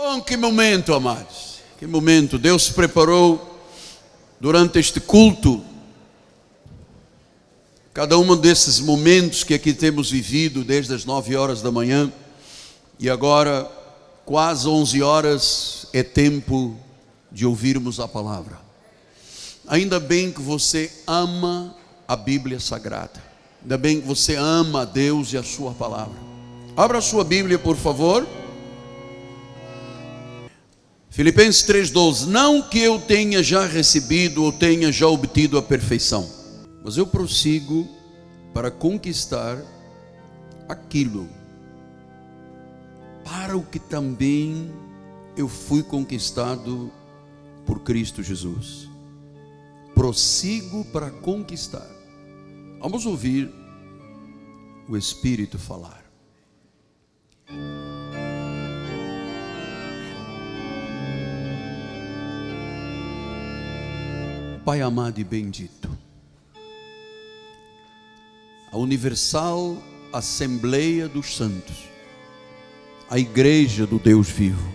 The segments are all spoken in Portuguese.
Oh, que momento, amados, que momento Deus preparou durante este culto. Cada um desses momentos que aqui temos vivido desde as 9 horas da manhã e agora quase 11 horas é tempo de ouvirmos a palavra. Ainda bem que você ama a Bíblia Sagrada, ainda bem que você ama a Deus e a sua palavra. Abra a sua Bíblia, por favor. Filipenses 3,12. Não que eu tenha já recebido ou tenha já obtido a perfeição, mas eu prossigo para conquistar aquilo para o que também eu fui conquistado por Cristo Jesus. Prossigo para conquistar. Vamos ouvir o Espírito falar. Pai amado e bendito, a Universal Assembleia dos Santos, a Igreja do Deus vivo,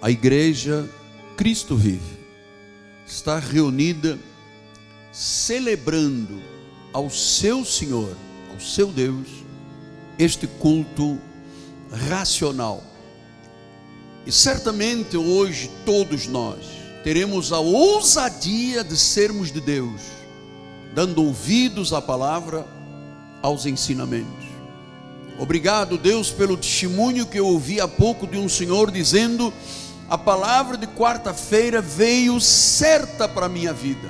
a Igreja Cristo vive, está reunida celebrando ao seu Senhor, ao seu Deus, este culto racional. E certamente hoje todos nós teremos a ousadia de sermos de Deus, dando ouvidos à palavra, aos ensinamentos. Obrigado, Deus, pelo testemunho que eu ouvi há pouco de um senhor dizendo: a palavra de quarta-feira veio certa para a minha vida.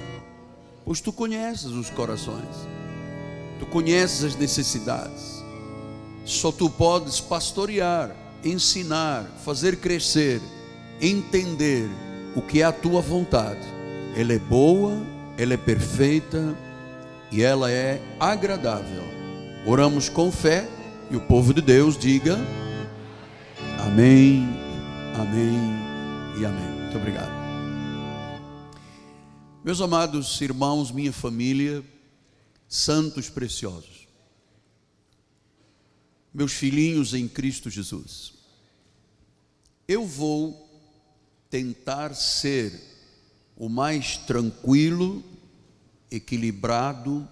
Pois tu conheces os corações, tu conheces as necessidades. Só tu podes pastorear, ensinar, fazer crescer, entender o que é a tua vontade. Ela é boa, ela é perfeita e ela é agradável. Oramos com fé e o povo de Deus diga amém, amém e amém. Muito obrigado. Meus amados irmãos, minha família, santos preciosos, meus filhinhos em Cristo Jesus, eu vou tentar ser o mais tranquilo, equilibrado,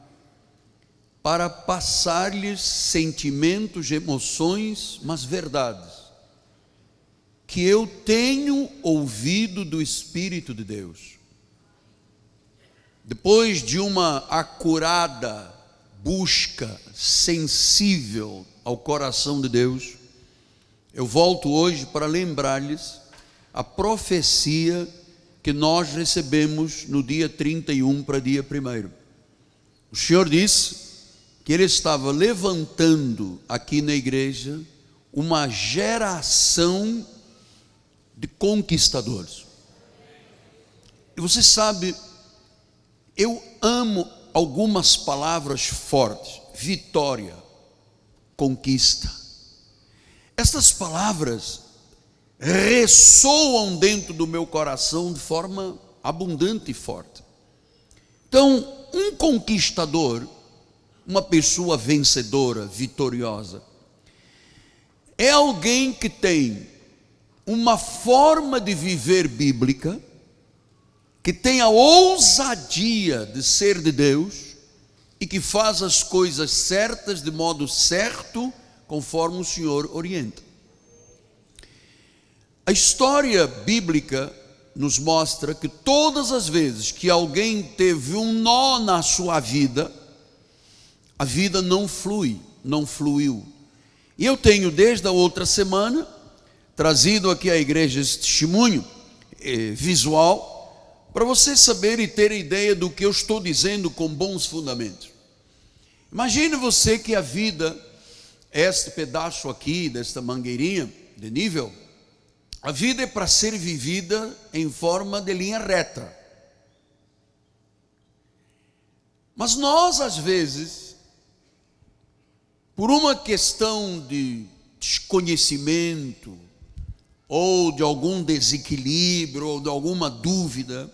para passar-lhes sentimentos, emoções, mas verdades, que eu tenho ouvido do Espírito de Deus. Depois de uma acurada busca sensível ao coração de Deus, eu volto hoje para lembrar-lhes a profecia que nós recebemos no dia 31 para dia 1º. O Senhor disse que Ele estava levantando aqui na igreja uma geração de conquistadores. E você sabe, eu amo algumas palavras fortes: vitória, conquista. Estas palavras ressoam dentro do meu coração de forma abundante e forte. Então, um conquistador, uma pessoa vencedora, vitoriosa, é alguém que tem uma forma de viver bíblica, que tem a ousadia de ser de Deus e que faz as coisas certas de modo certo, conforme o Senhor orienta. A história bíblica nos mostra que todas as vezes que alguém teve um nó na sua vida, a vida não fluiu. E eu tenho desde a outra semana trazido aqui à igreja esse testemunho visual, para você saber e ter ideia do que eu estou dizendo com bons fundamentos. Imagine você que a vida, este pedaço aqui, desta mangueirinha de nível, a vida é para ser vivida em forma de linha reta. Mas nós, às vezes, por uma questão de desconhecimento, ou de algum desequilíbrio, ou de alguma dúvida,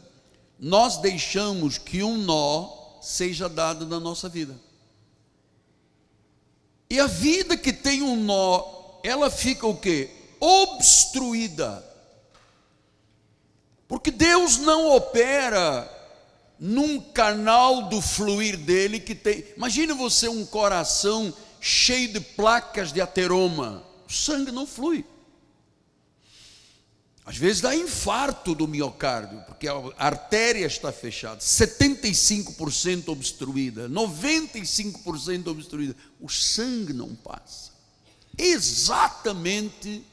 nós deixamos que um nó seja dado na nossa vida. E a vida que tem um nó, ela fica o quê? obstruída. Porque Deus não opera num canal do fluir dele que tem. Imagine você um coração cheio de placas de ateroma, o sangue não flui. Às vezes dá infarto do miocárdio, porque a artéria está fechada, 75% obstruída, 95% obstruída, o sangue não passa. Exatamente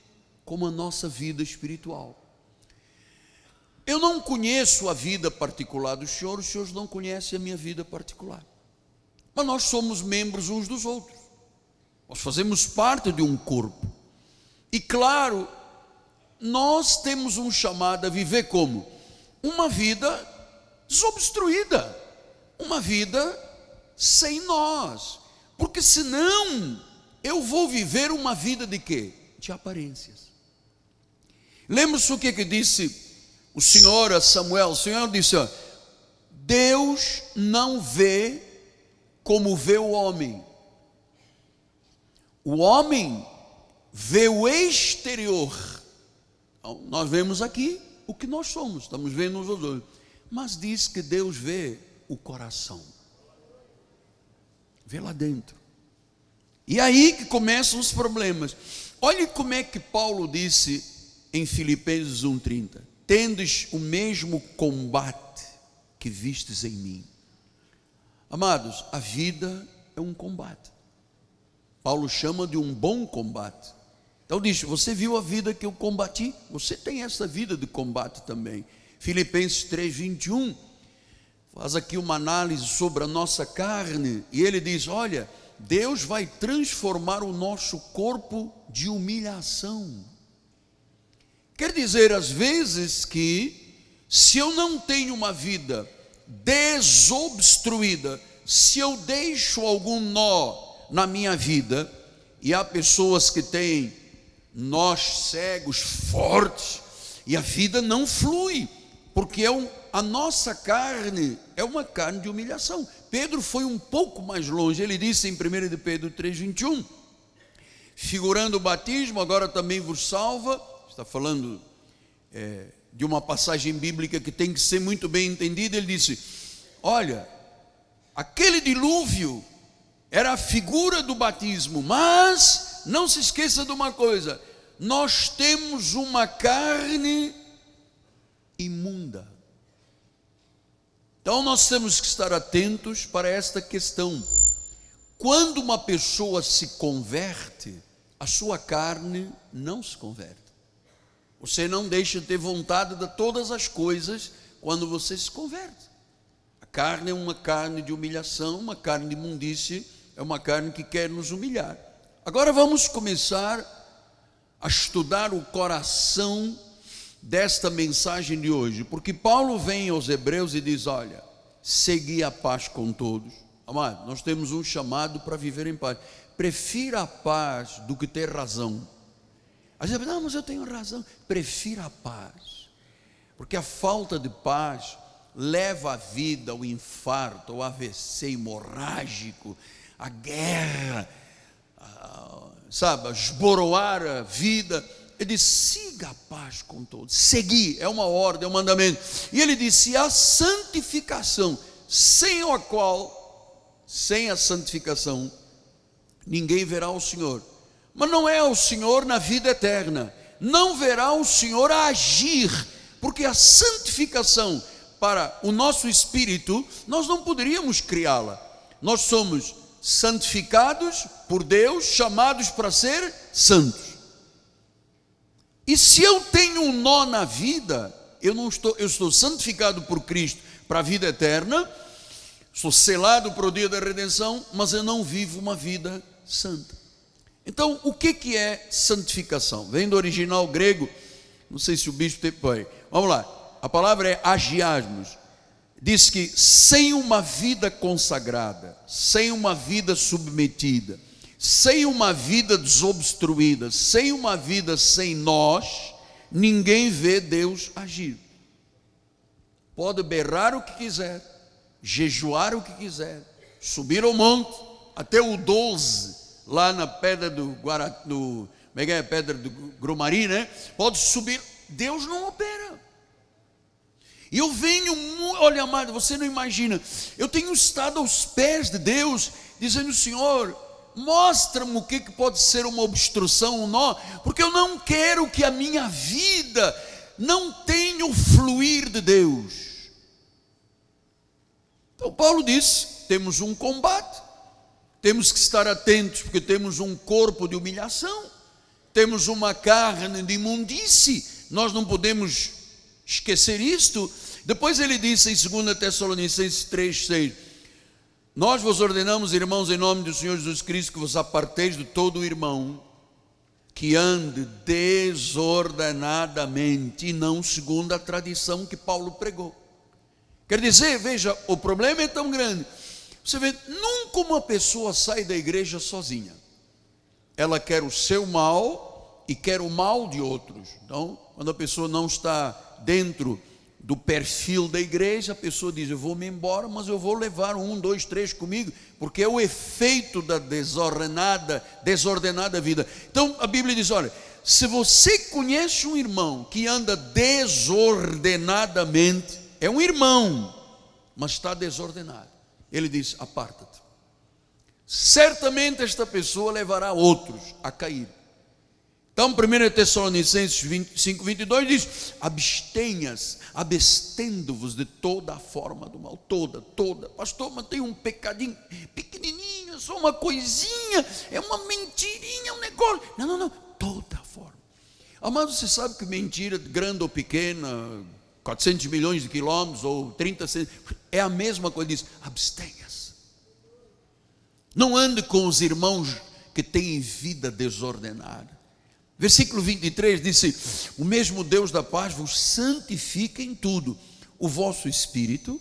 como a nossa vida espiritual. Eu não conheço a vida particular dos senhores, os senhores não conhecem a minha vida particular. Mas nós somos membros uns dos outros. Nós fazemos parte de um corpo. E claro, nós temos um chamado a viver como? Uma vida desobstruída. Uma vida sem nós. Porque senão eu vou viver uma vida de quê? De aparências. Lembra-se o que disse o Senhor a Samuel? O Senhor disse: ó, Deus não vê como vê o homem. O homem vê o exterior. Então, nós vemos aqui o que nós somos, estamos vendo uns aos outros. Mas diz que Deus vê o coração. Vê lá dentro. E aí que começam os problemas. Olhe como é que Paulo disse em Filipenses 1:30. Tendes o mesmo combate que vistes em mim. Amados, a vida é um combate. Paulo chama de um bom combate. Então diz: você viu a vida que eu combati? Você tem essa vida de combate também. Filipenses 3:21 faz aqui uma análise sobre a nossa carne, e ele diz: olha, Deus vai transformar o nosso corpo de humilhação. Quer dizer, às vezes, que se eu não tenho uma vida desobstruída, se eu deixo algum nó na minha vida, e há pessoas que têm nós cegos fortes, e a vida não flui, porque a nossa carne é uma carne de humilhação. Pedro foi um pouco mais longe, ele disse em 1 de Pedro 3:21, figurando o batismo, agora também vos salva. Está falando de uma passagem bíblica que tem que ser muito bem entendida. Ele disse: olha, aquele dilúvio era a figura do batismo, mas não se esqueça de uma coisa: nós temos uma carne imunda. Então nós temos que estar atentos para esta questão. Quando uma pessoa se converte, a sua carne não se converte. Você não deixa de ter vontade de todas as coisas quando você se converte. A carne é uma carne de humilhação, uma carne de imundícia, é uma carne que quer nos humilhar. Agora vamos começar a estudar o coração desta mensagem de hoje, porque Paulo vem aos Hebreus e diz: olha, segui a paz com todos. Amado, nós temos um chamado para viver em paz. Prefira a paz do que ter razão. Às vezes, não, mas eu tenho razão. Prefira a paz, porque a falta de paz leva a vida ao infarto, ao AVC hemorrágico, à guerra, a esboroar a vida. Ele diz: siga a paz com todos. Seguir é uma ordem, é um mandamento. E ele disse: a santificação, sem a qual, sem a santificação, ninguém verá o Senhor. Mas não é o Senhor na vida eterna, não verá o Senhor agir, porque a santificação para o nosso espírito, nós não poderíamos criá-la. Nós somos santificados por Deus, chamados para ser santos. E se eu tenho um nó na vida, eu estou santificado por Cristo para a vida eterna, sou selado para o dia da redenção, mas eu não vivo uma vida santa. Então, o que é santificação? Vem do original grego, não sei se o bispo tem aí. Vamos lá, a palavra é agiasmos. Diz que sem uma vida consagrada, sem uma vida submetida, sem uma vida desobstruída, sem uma vida sem nós, ninguém vê Deus agir. Pode berrar o que quiser, jejuar o que quiser, subir ao monte, até o 12, lá na pedra do como é que é? Pedra de grumari, né? Pode subir. Deus não opera. E eu venho, olha, amado, você não imagina, eu tenho estado aos pés de Deus, dizendo: Senhor, mostra-me o que pode ser uma obstrução, um nó, porque eu não quero que a minha vida não tenha o fluir de Deus. Então Paulo disse: temos um combate, temos que estar atentos, porque temos um corpo de humilhação, temos uma carne de imundície, nós não podemos esquecer isto. Depois ele disse em 2 Tessalonicenses 3:6: nós vos ordenamos, irmãos, em nome do Senhor Jesus Cristo, que vos aparteis de todo irmão que ande desordenadamente e não segundo a tradição que Paulo pregou. Quer dizer, veja, o problema é tão grande. Você vê, nunca uma pessoa sai da igreja sozinha. Ela quer o seu mal e quer o mal de outros. Então, quando a pessoa não está dentro do perfil da igreja, a pessoa diz: eu vou me embora, mas eu vou levar 1, 2, 3 comigo, porque é o efeito da desordenada vida. Então a Bíblia diz: olha, se você conhece um irmão que anda desordenadamente, é um irmão, mas está desordenado, ele diz: aparta-te. Certamente esta pessoa levará outros a cair. Então 1 Tessalonicenses 5:22 diz: abstendo-vos de toda a forma do mal. Toda, pastor, mas tem um pecadinho pequenininho, só uma coisinha, é uma mentirinha, um negócio. Não, toda a forma. Amado, você sabe que mentira, grande ou pequena, 400 milhões de quilômetros ou 30 centímetros, é a mesma coisa. Diz: abstenha-se. Não ande com os irmãos que têm vida desordenada. Versículo 23 disse: o mesmo Deus da paz vos santifica em tudo, o vosso espírito,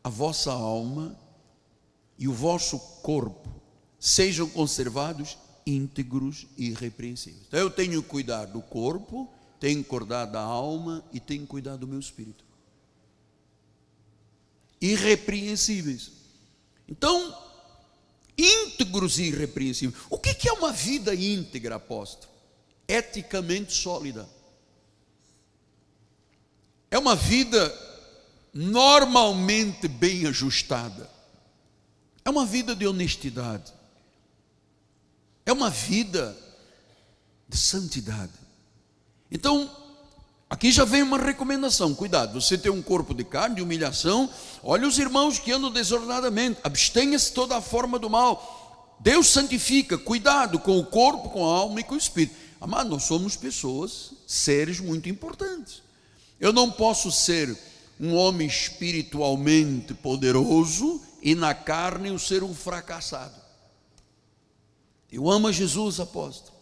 a vossa alma e o vosso corpo sejam conservados íntegros e irrepreensíveis. Então eu tenho que cuidar do corpo, tenho que cuidar da alma e tenho que cuidar do meu espírito. Irrepreensíveis. Então, íntegros e irrepreensíveis. O que é uma vida íntegra, apóstolo? Eticamente sólida. É uma vida normalmente bem ajustada. É uma vida de honestidade. É uma vida de santidade. Então, aqui já vem uma recomendação: cuidado, você tem um corpo de carne, de humilhação. Olha os irmãos que andam desordenadamente, abstenha-se de toda a forma do mal. Deus santifica, cuidado com o corpo, com a alma e com o espírito. Amado, nós somos pessoas, seres muito importantes. Eu não posso ser um homem espiritualmente poderoso e na carne eu ser um fracassado. Eu amo a Jesus, apóstolo,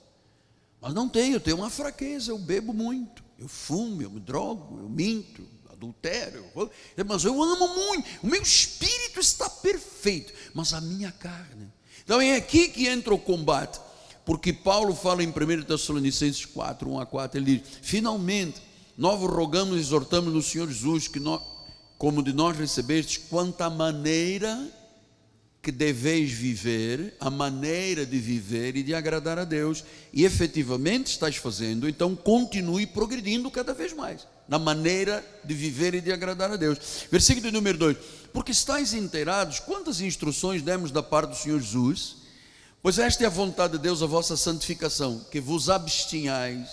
mas não tenho, eu tenho uma fraqueza. Eu bebo muito, eu fumo, eu me drogo, eu minto, adultério, mas eu amo muito. O meu espírito está perfeito, mas a minha carne. Então é aqui que entra o combate. Porque Paulo fala em 1 Tessalonicenses 4, 1-4, ele diz: finalmente, nós vos rogamos e exortamos no Senhor Jesus, que nós, como de nós recebestes, quanto à maneira que deveis viver, a maneira de viver e de agradar a Deus, e efetivamente estás fazendo, então continue progredindo cada vez mais, na maneira de viver e de agradar a Deus. Versículo número 2: porque estáis inteirados quantas instruções demos da parte do Senhor Jesus. Pois esta é a vontade de Deus, a vossa santificação, que vos abstinhais.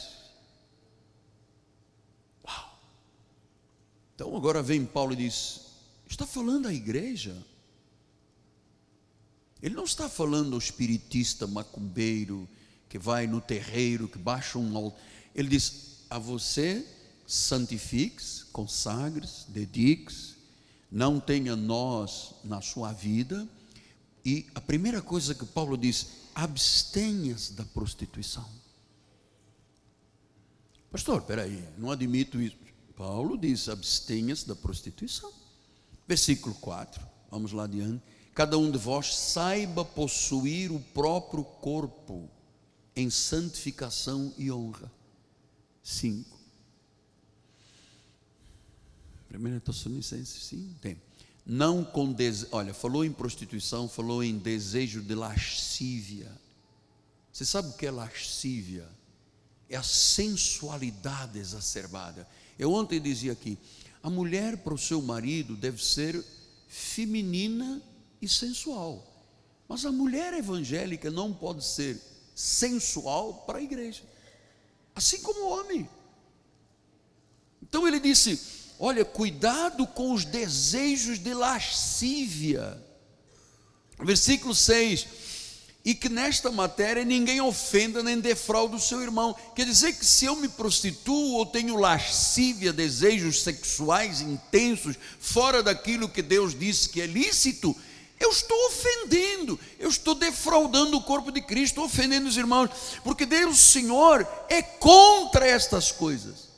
Uau. Então agora vem Paulo e diz: está falando à igreja. Ele não está falando ao espiritista macumbeiro que vai no terreiro, que baixa um altar. Ele diz: a você santifique-se, consagre-se, dedique-se, não tenha nós na sua vida. E a primeira coisa que Paulo diz: abstenha-se da prostituição. Pastor, peraí, não admito isso. Paulo diz: abstenha-se da prostituição. Versículo 4, vamos lá adiante. Cada um de vós saiba possuir o próprio corpo em santificação e honra. 5. 1 Tessalonicenses 5 tem. Não com desejo, olha, falou em prostituição, falou em desejo de lascívia. Você sabe o que é lascívia? é a sensualidade exacerbada. Eu ontem dizia aqui, a mulher para o seu marido deve ser feminina e sensual, mas a mulher evangélica não pode ser sensual para a igreja, assim como o homem. Então ele disse, olha, cuidado com os desejos de lascívia. Versículo 6, e que nesta matéria ninguém ofenda nem defraude o seu irmão. Quer dizer que se eu me prostituo ou tenho lascívia, desejos sexuais intensos, fora daquilo que Deus disse que é lícito, eu estou ofendendo, eu estou defraudando o corpo de Cristo, estou ofendendo os irmãos, porque Deus, o Senhor, é contra estas coisas.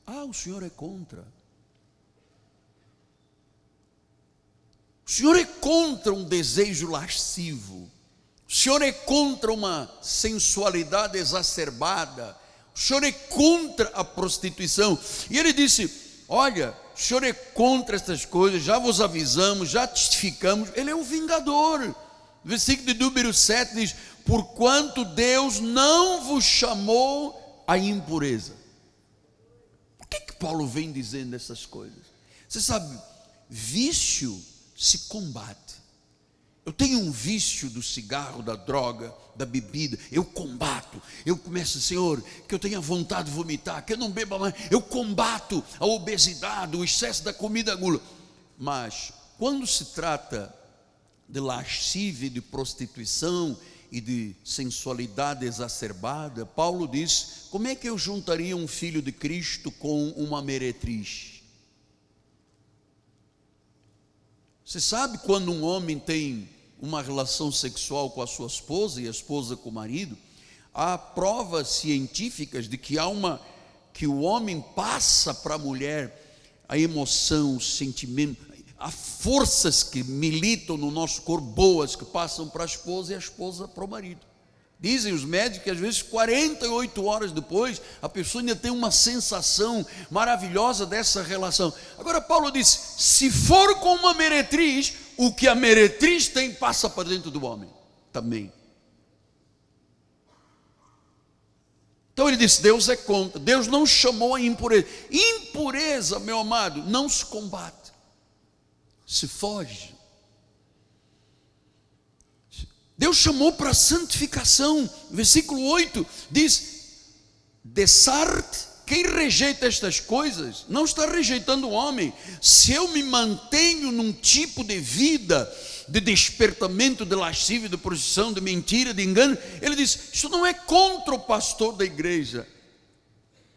Ah, o Senhor é contra. O Senhor é contra um desejo lascivo. O Senhor é contra uma sensualidade exacerbada. O Senhor é contra a prostituição. E ele disse, olha, o Senhor é contra estas coisas, já vos avisamos, já testificamos. Ele é o vingador. Versículo de número 7 diz, porquanto Deus não vos chamou à impureza. Por que Paulo vem dizendo essas coisas? Você sabe, vício se combate. Eu tenho um vício do cigarro, da droga, da bebida, eu combato, eu começo, Senhor, que eu tenha vontade de vomitar, que eu não beba mais, eu combato a obesidade, o excesso da comida, gula. Mas quando se trata de lascívia, de prostituição e de sensualidade exacerbada, Paulo diz, como é que eu juntaria um filho de Cristo com uma meretriz? Você sabe quando um homem tem uma relação sexual com a sua esposa e a esposa com o marido, há provas científicas de que que o homem passa para a mulher a emoção, o sentimento, há forças que militam no nosso corpo, boas, que passam para a esposa e a esposa para o marido. Dizem os médicos que às vezes 48 horas depois, a pessoa ainda tem uma sensação maravilhosa dessa relação. Agora Paulo disse, se for com uma meretriz, o que a meretriz tem passa para dentro do homem também. Então ele disse, Deus é contra, Deus não chamou a impureza. Impureza, meu amado, não se combate, se foge. Deus chamou para a santificação. Versículo 8 diz, dessarte, quem rejeita estas coisas, não está rejeitando o homem. Se eu me mantenho num tipo de vida, de despertamento, de lascívia, de prostituição, de mentira, de engano, ele diz, isso não é contra o pastor da igreja,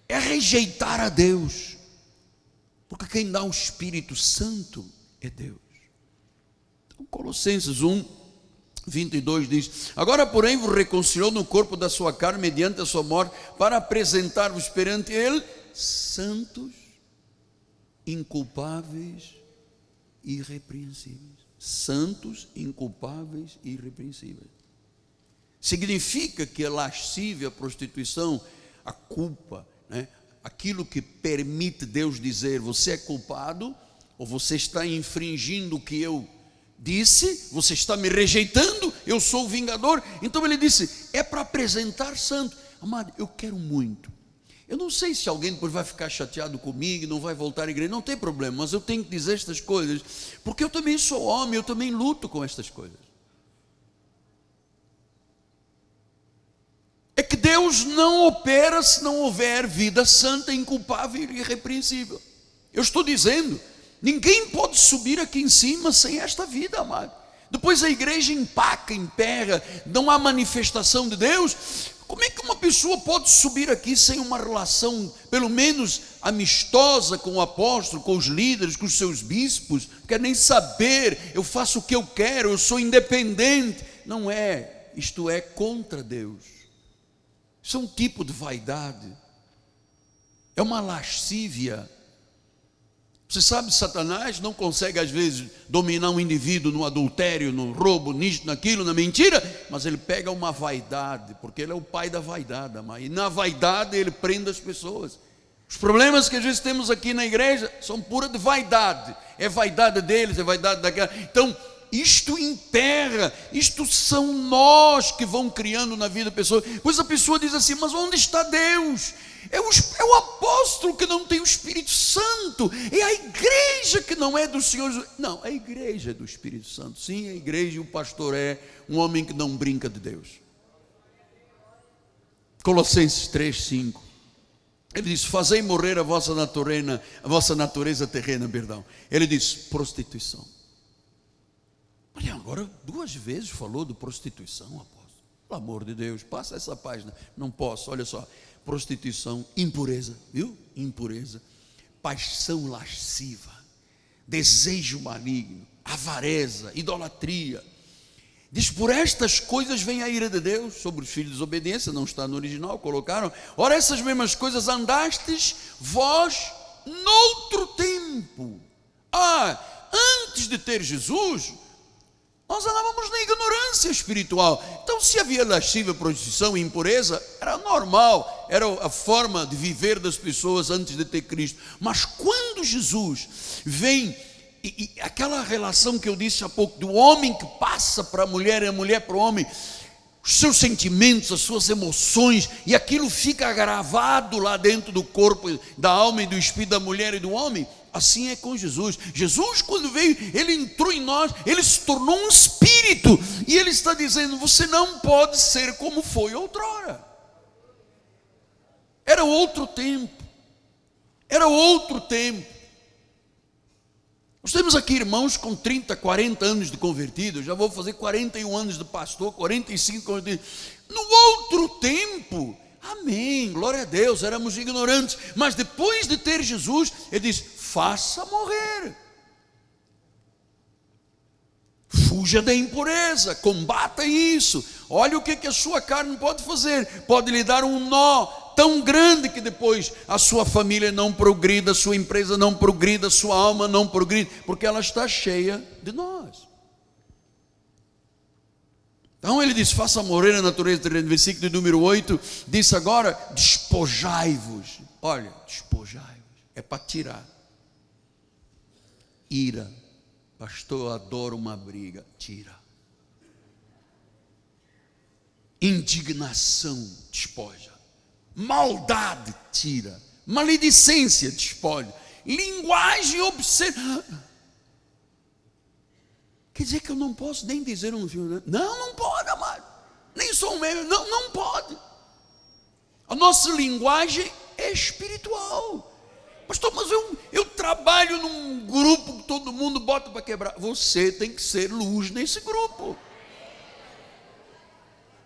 é rejeitar a Deus, porque quem dá o Espírito Santo é Deus. Então, Colossenses 1:22 diz, agora porém vos reconciliou no corpo da sua carne mediante a sua morte, para apresentar-vos perante ele santos, inculpáveis e irrepreensíveis. Santos, inculpáveis e irrepreensíveis. Significa que a lascívia, a prostituição, a culpa, né? Aquilo que permite Deus dizer, você é culpado, ou você está infringindo o que eu disse, você está me rejeitando, eu sou o vingador. Então ele disse, é para apresentar santo. Amado, eu quero muito. Eu não sei se alguém depois vai ficar chateado comigo, não vai voltar à igreja, não tem problema, mas eu tenho que dizer estas coisas, porque eu também sou homem, eu também luto com estas coisas. É que Deus não opera se não houver vida santa, inculpável e irrepreensível. Eu estou dizendo, ninguém pode subir aqui em cima sem esta vida, amado. Depois a igreja empaca, emperra, não há manifestação de Deus. Como é que uma pessoa pode subir aqui sem uma relação, pelo menos amistosa, com o apóstolo, com os líderes, com os seus bispos? Não quer nem saber, eu faço o que eu quero, eu sou independente. Não é, isto é contra Deus. Isso é um tipo de vaidade, é uma lascívia. Você sabe, Satanás não consegue às vezes dominar um indivíduo no adultério, no roubo, nisto, naquilo, na mentira, mas ele pega uma vaidade, porque ele é o pai da vaidade, e na vaidade ele prende as pessoas. Os problemas que às vezes temos aqui na igreja são pura de vaidade, é vaidade deles, é vaidade daquela. Então isto emperra, isto são nós que vão criando na vida da pessoa. Pois a pessoa diz assim: mas onde está Deus? É o apóstolo que não tem o Espírito Santo, é a igreja que não é do Senhor Jesus. Não, a igreja é do Espírito Santo. Sim, a igreja, e o pastor é um homem que não brinca de Deus. Colossenses 3:5, ele diz: fazei morrer a vossa natureza terrena, perdão. Ele diz: prostituição. Olha, agora 2 vezes falou de prostituição, apóstolo. Pelo amor de Deus, passa essa página. Não posso, olha só. Prostituição, impureza, viu? Impureza, paixão lasciva, desejo maligno, avareza, idolatria. Diz: por estas coisas vem a ira de Deus sobre os filhos de desobediência. Não está no original, colocaram. Ora, essas mesmas coisas andastes vós noutro tempo. Antes de ter Jesus, nós andávamos na ignorância espiritual. Então, se havia lascívia, prostituição e impureza, era normal, era a forma de viver das pessoas antes de ter Cristo. Mas quando Jesus vem, e aquela relação que eu disse há pouco, do homem que passa para a mulher e a mulher para o homem, os seus sentimentos, as suas emoções, e aquilo fica gravado lá dentro do corpo, da alma e do espírito da mulher e do homem. Assim é com Jesus. Jesus, quando veio, ele entrou em nós, ele se tornou um espírito, e ele está dizendo: você não pode ser como foi outrora. Era outro tempo, era outro tempo. Nós temos aqui irmãos com 30, 40 anos de convertido. Eu já vou fazer 41 anos de pastor, 45 convertido. No outro tempo, amém, glória a Deus, éramos ignorantes. Mas depois de ter Jesus, ele diz: faça morrer, fuja da impureza, combata isso. Olha o que a sua carne pode fazer. Pode lhe dar um nó tão grande que depois a sua família não progrida, a sua empresa não progrida, a sua alma não progrida, porque ela está cheia de nós. Então ele diz: faça morrer a natureza terrena. Versículo de número 8, diz agora: despojai-vos. Olha, despojai-vos, é para tirar. Ira, pastor, eu adoro uma briga, tira. Indignação, despoja. Maldade, tira. Maledicência, despoja. Linguagem obscena. Quer dizer que eu não posso nem dizer um filme. Não pode, amado. Nem sou um meme. Não pode. A nossa linguagem é espiritual. Pastor, mas eu trabalho num grupo que todo mundo bota para quebrar. Você tem que ser luz nesse grupo.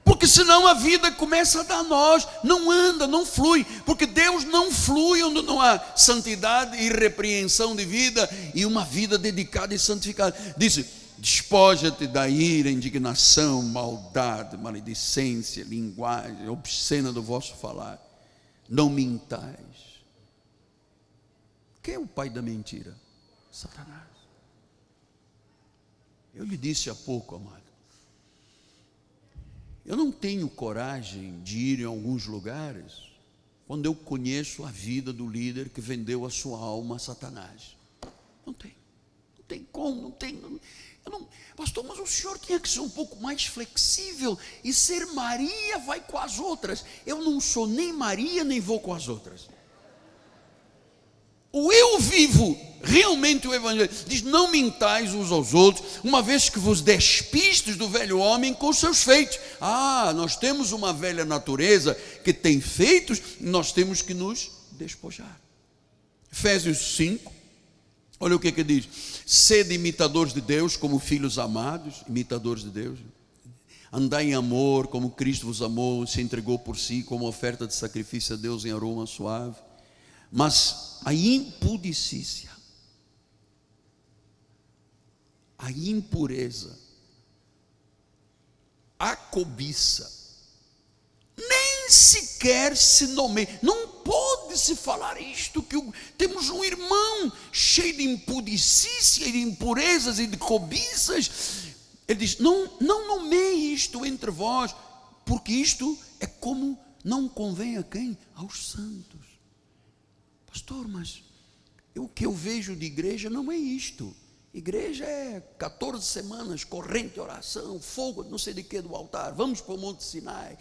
Porque senão a vida começa a dar nós, não anda, não flui. Porque Deus não flui onde não há santidade e repreensão de vida e uma vida dedicada e santificada. Disse: despoja-te da ira, indignação, maldade, maledicência, linguagem obscena do vosso falar. Não mintais. Quem é o pai da mentira? Satanás. Eu lhe disse há pouco, amado, eu não tenho coragem de ir em alguns lugares quando eu conheço a vida do líder que vendeu a sua alma a Satanás. Não tem como, não tem. Pastor, mas o senhor tinha que ser um pouco mais flexível e ser Maria vai com as outras. Eu não sou nem Maria, nem vou com as outras. O eu vivo realmente o evangelho. Diz: não mintais uns aos outros, uma vez que vos despistes do velho homem com os seus feitos. Nós temos uma velha natureza que tem feitos, nós temos que nos despojar. Efésios 5, olha o que diz: sede imitadores de Deus como filhos amados. Imitadores de Deus. Andai em amor como Cristo vos amou, se entregou por si como oferta de sacrifício a Deus em aroma suave. Mas a impudicícia, a impureza, a cobiça, nem sequer se nomeia. Não pode se falar isto, que temos um irmão cheio de impudicícia, de impurezas e de cobiças. Ele diz: não nomeie isto entre vós, porque isto é como não convém a quem? Aos santos. Pastor, mas o que eu vejo de igreja não é isto. Igreja é 14 semanas, corrente, oração, fogo, não sei de que do altar, vamos para o Monte Sinai.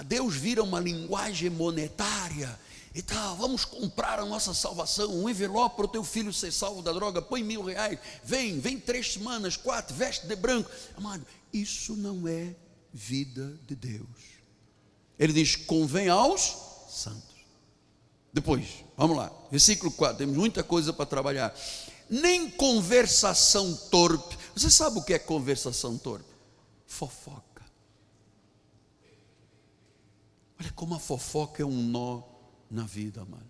Deus vira uma linguagem monetária e tal, vamos comprar a nossa salvação, um envelope para o teu filho ser salvo da droga, põe R$1.000, vem 3 semanas, 4, veste de branco. Amado, isso não é vida de Deus. Ele diz, convém aos santos. Depois, vamos lá, versículo 4, temos muita coisa para trabalhar. Nem conversação torpe. Você sabe o que é conversação torpe? Fofoca. Olha como a fofoca é um nó na vida, amado.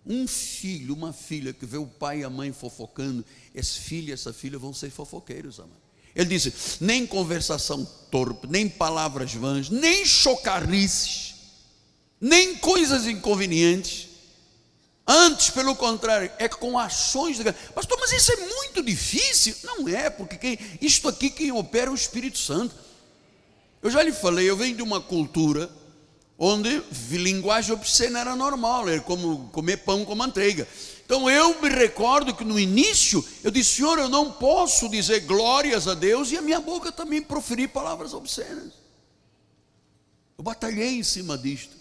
Um filho, uma filha que vê o pai e a mãe fofocando, esse filho e essa filha vão ser fofoqueiros, amado. Ele disse, nem conversação torpe, nem palavras vãs, nem chocarrices, nem coisas inconvenientes. Antes, pelo contrário, é com ações de graça. Pastor, mas isso é muito difícil. Não é, porque isto aqui quem opera é o Espírito Santo. Eu já lhe falei, eu venho de uma cultura onde linguagem obscena era normal, era como comer pão com manteiga. Então eu me recordo que no início eu disse, Senhor, eu não posso dizer glórias a Deus e a minha boca também proferir palavras obscenas. Eu batalhei em cima disto.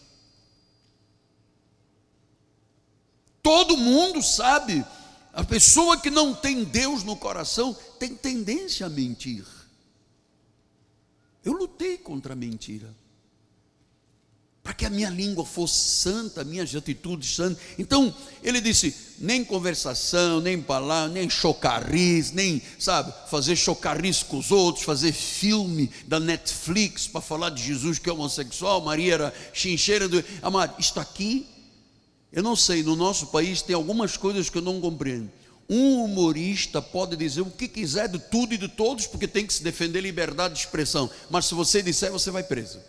Todo mundo sabe, a pessoa que não tem Deus no coração tem tendência a mentir. Eu lutei contra a mentira, para que a minha língua fosse santa, minhas atitudes santas. Então ele disse, nem conversação, nem palavra, nem chocarris, nem, fazer chocarris com os outros, fazer filme da Netflix para falar de Jesus que é homossexual, Maria era chincheira. Amado, isto aqui, eu não sei, no nosso país tem algumas coisas que eu não compreendo. Um humorista pode dizer o que quiser de tudo e de todos, porque tem que se defender liberdade de expressão, mas se você disser, você vai preso.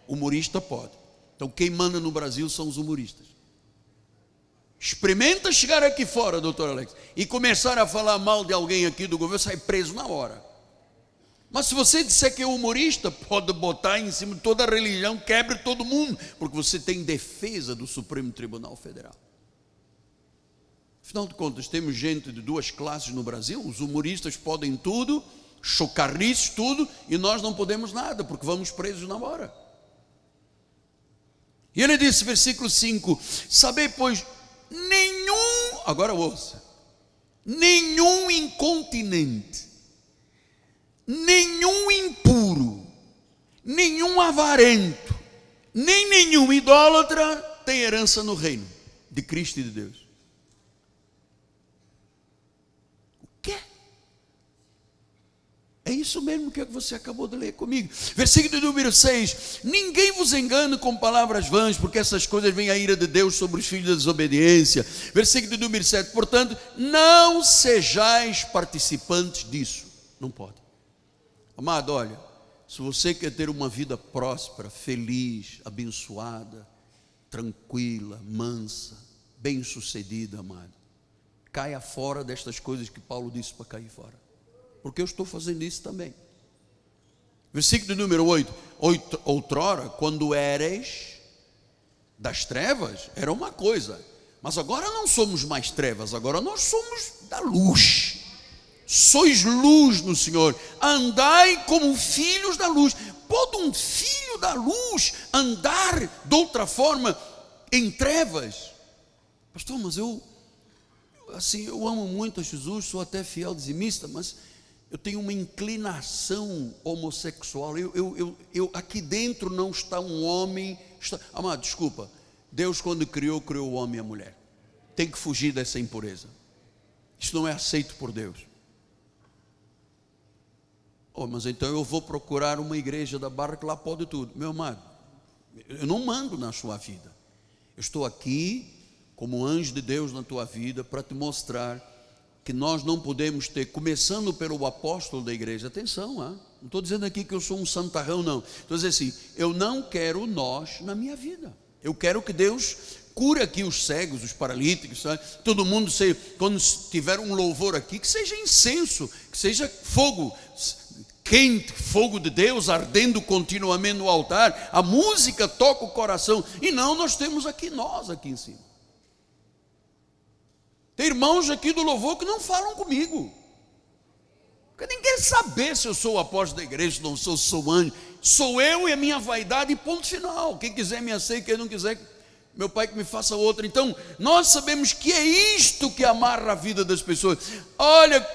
Humorista pode. Então quem manda no Brasil são os humoristas. Experimenta chegar aqui fora, doutor Alex, e começar a falar mal de alguém aqui do governo, sai preso na hora. Mas se você disser que é humorista, pode botar em cima de toda a religião, quebre todo mundo, porque você tem defesa do Supremo Tribunal Federal. Afinal de contas, temos gente de duas classes no Brasil. Os humoristas podem tudo, chocarrices tudo, e nós não podemos nada, porque vamos presos na hora. E ele disse, versículo 5, sabei, pois, agora ouça, nenhum incontinente, nenhum impuro, nenhum avarento, nem nenhum idólatra tem herança no reino de Cristo e de Deus. O quê? É isso mesmo que você acabou de ler comigo. Versículo número 6, ninguém vos engane com palavras vãs, porque essas coisas vêm a ira de Deus sobre os filhos da desobediência. Versículo número 7, portanto, não sejais participantes disso. Não pode. Amado, olha, se você quer ter uma vida próspera, feliz, abençoada, tranquila, mansa, bem-sucedida, amado, caia fora destas coisas que Paulo disse para cair fora, porque eu estou fazendo isso também. Versículo número 8, outrora, quando eres das trevas, era uma coisa, mas agora não somos mais trevas, agora nós somos da luz. Sois luz no Senhor, andai como filhos da luz. Pode um filho da luz andar de outra forma em trevas? Pastor, mas eu amo muito a Jesus, sou até fiel dizimista, mas eu tenho uma inclinação homossexual. Eu aqui dentro não está um homem. Amado, desculpa, Deus quando criou o homem e a mulher. Tem que fugir dessa impureza. Isso não é aceito por Deus. Mas então eu vou procurar uma igreja da Barra que lá pode tudo. Meu amado, eu não mando na sua vida. Eu estou aqui como anjo de Deus na tua vida para te mostrar que nós não podemos ter, começando pelo apóstolo da igreja. Atenção, não estou dizendo aqui que eu sou um santarrão, não. Estou dizendo assim, eu não quero nós na minha vida. Eu quero que Deus cure aqui os cegos, os paralíticos, sabe? Todo mundo, quando tiver um louvor aqui, que seja incenso, que seja fogo quente, fogo de Deus ardendo continuamente no altar. A música toca o coração, e não nós temos aqui em cima. Tem irmãos aqui do louvor que não falam comigo. Porque ninguém quer saber se eu sou o apóstolo da igreja, se não sou, sou anjo. Sou eu e a minha vaidade, e ponto final. Quem quiser me aceita, quem não quiser, meu pai que me faça outra. Então, nós sabemos que é isto que amarra a vida das pessoas. Olha,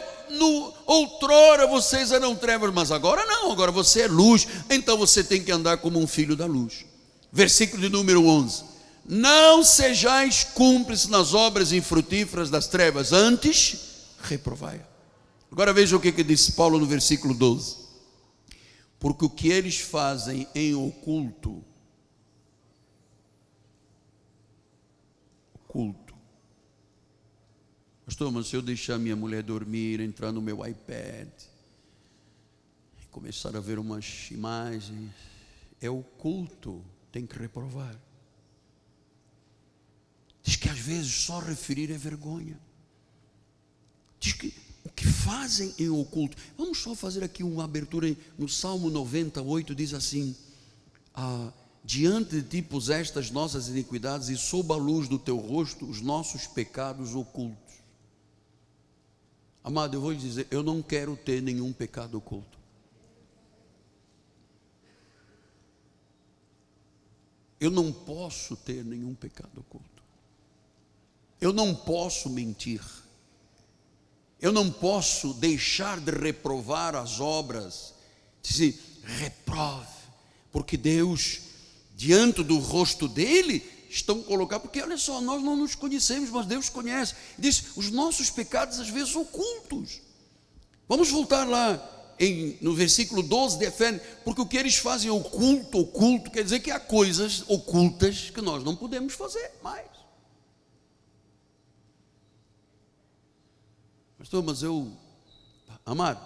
outrora vocês eram trevas, mas agora não, agora você é luz. Então você tem que andar como um filho da luz. Versículo de número 11. Não sejais cúmplices nas obras infrutíferas das trevas, antes reprovai. Agora veja o que disse Paulo no versículo 12. Porque o que eles fazem em oculto, pastor, mas se eu deixar minha mulher dormir, entrar no meu iPad, começar a ver umas imagens, é oculto, tem que reprovar. Diz que às vezes só referir é vergonha. Diz que o que fazem em oculto. Vamos só fazer aqui uma abertura no Salmo 98, diz assim: diante de ti puseste as nossas iniquidades, e sob a luz do teu rosto os nossos pecados ocultos. Amado, eu vou lhe dizer, eu não quero ter nenhum pecado oculto. Eu não posso ter nenhum pecado oculto. Eu não posso mentir. Eu não posso deixar de reprovar as obras. Diz, reprove, porque Deus, diante do rosto dele, estão colocados, porque olha só, nós não nos conhecemos, mas Deus conhece. Diz, os nossos pecados às vezes ocultos. Vamos voltar lá no versículo 12 de Efésios, porque o que eles fazem oculto, quer dizer que há coisas ocultas que nós não podemos fazer mais. Pastor, mas amado,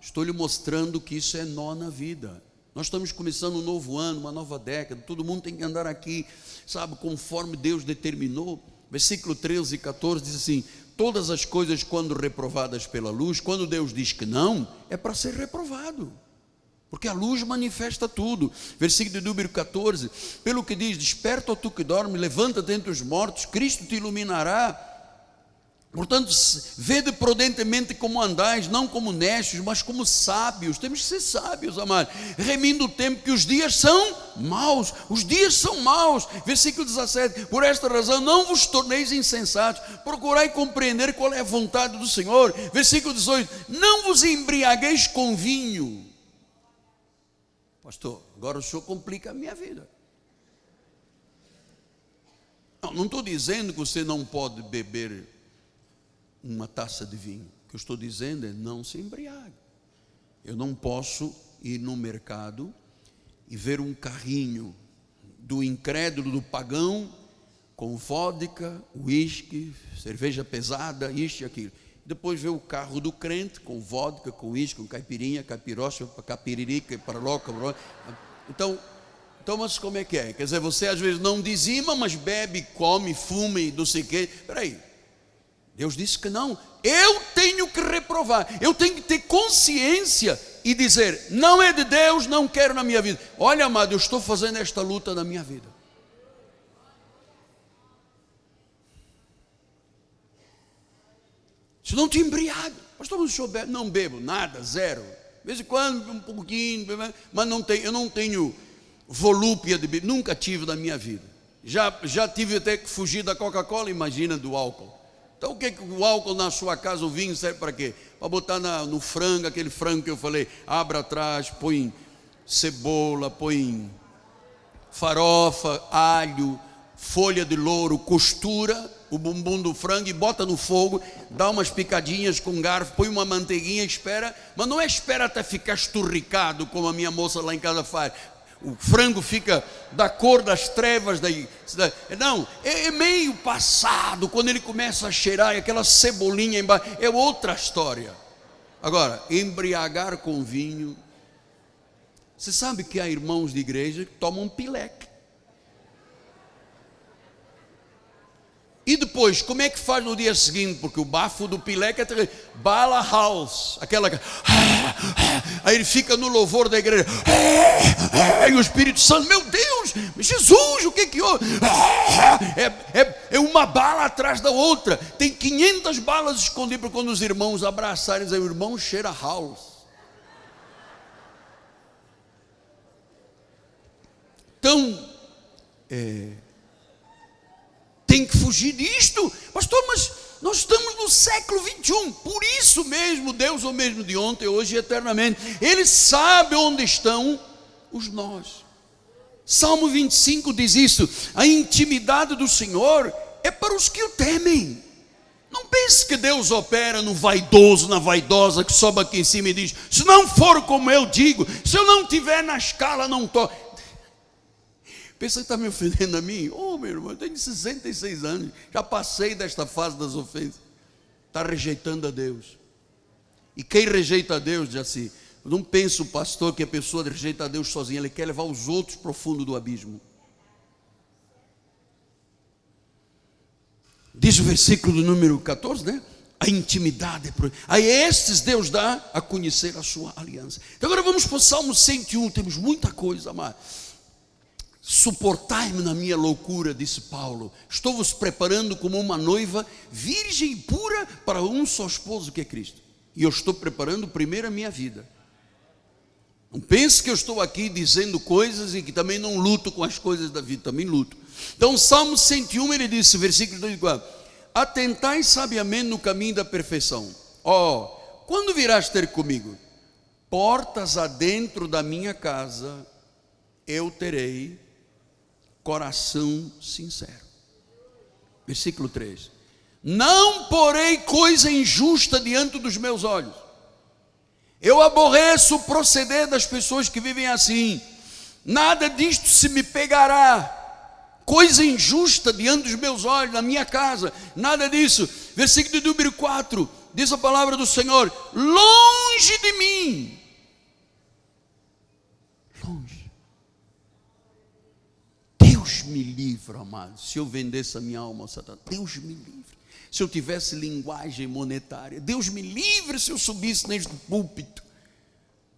estou lhe mostrando que isso é nó na vida. Nós estamos começando um novo ano, uma nova década, todo mundo tem que andar aqui, sabe, conforme Deus determinou. Versículo 13 e 14 diz assim: todas as coisas quando reprovadas pela luz, quando Deus diz que não, é para ser reprovado, porque a luz manifesta tudo. Versículo de número 14, pelo que diz, desperta, ó tu que dorme, levanta-te entre os mortos, Cristo te iluminará. Portanto, vede prudentemente como andais, não como necios, mas como sábios. Temos que ser sábios, amados, remindo o tempo, que os dias são maus. Os dias são maus. Versículo 17, por esta razão não vos torneis insensatos, procurai compreender qual é a vontade do Senhor. Versículo 18, não vos embriagueis com vinho. Pastor, agora o senhor complica a minha vida. Não estou dizendo que você não pode beber uma taça de vinho. O que eu estou dizendo é, não se embriague. Eu não posso ir no mercado e ver um carrinho do incrédulo, do pagão, com vodka, uísque, cerveja pesada, isto e aquilo. Depois ver o carro do crente com vodka, com uísque, com caipirinha, caipirocha, capiririca, paraloca. Então, mas como é que é? Quer dizer, você às vezes não dizima, mas bebe, come, fuma e não sei o quê. Espera aí, Deus disse que não. Eu tenho que reprovar, eu tenho que ter consciência e dizer, não é de Deus, não quero na minha vida. Olha, amado, eu estou fazendo esta luta na minha vida. Se não te embriaga, pastor, mas o senhor bebe? Não bebo, nada, zero. De vez em quando, um pouquinho, mas eu não tenho volúpia de beber, nunca tive na minha vida. Já tive até que fugir da Coca-Cola, imagina do álcool. Então o que o álcool na sua casa, o vinho serve para quê? Para botar no frango, aquele frango que eu falei, abre atrás, põe cebola, põe farofa, alho, folha de louro, costura o bumbum do frango e bota no fogo, dá umas picadinhas com garfo, põe uma manteiguinha, espera, mas não é espera até ficar esturricado, como a minha moça lá em casa faz. O frango fica da cor das trevas, não, é meio passado, quando ele começa a cheirar, e aquela cebolinha embaixo, é outra história. Agora, embriagar com vinho, você sabe que há irmãos de igreja que tomam pileque. E depois, como é que faz no dia seguinte? Porque o bafo do pileque é terrível. Bala house, aquela. Aí ele fica no louvor da igreja. E o Espírito Santo, meu Deus, Jesus, o que houve? é uma bala atrás da outra. Tem 500 balas escondidas para quando os irmãos abraçarem, dizer, o irmão cheira house. Então, tem que fugir disto. Pastor, mas nós estamos no século 21. Por isso mesmo, Deus é o mesmo de ontem, hoje e eternamente. Ele sabe onde estão os nós. Salmo 25 diz isso: a intimidade do Senhor é para os que o temem. Não pense que Deus opera no vaidoso, na vaidosa que sobe aqui em cima e diz, se não for como eu digo, se eu não estiver na escala, não estou. Pensa que está me ofendendo a mim? Meu irmão, eu tenho 66 anos, já passei desta fase das ofensas. Está rejeitando a Deus. E quem rejeita a Deus, diz assim, não pensa o pastor que a pessoa rejeita a Deus sozinha, ele quer levar os outros para o fundo do abismo. Diz o versículo do número 14, né? A intimidade, a estes Deus dá a conhecer a sua aliança. Então agora vamos para o Salmo 101, temos muita coisa, amado. Suportai-me na minha loucura, disse Paulo. Estou-vos preparando como uma noiva virgem e pura para um só esposo que é Cristo. E eu estou preparando primeiro a minha vida. Não pense que eu estou aqui dizendo coisas e que também não luto com as coisas da vida, também luto. Então, Salmo 101, ele disse, versículo 24: atentai sabiamente no caminho da perfeição. Quando virás ter comigo? Portas adentro da minha casa, eu terei coração sincero. Versículo 3: não porei coisa injusta diante dos meus olhos. Eu aborreço o proceder das pessoas que vivem assim. Nada disto se me pegará. Coisa injusta diante dos meus olhos, na minha casa, nada disso. Versículo número 4, diz a palavra do Senhor: longe de mim. Longe. Deus me livre, amado, se eu vendesse a minha alma ao Satanás. Deus me livre. Se eu tivesse linguagem monetária, Deus me livre se eu subisse neste púlpito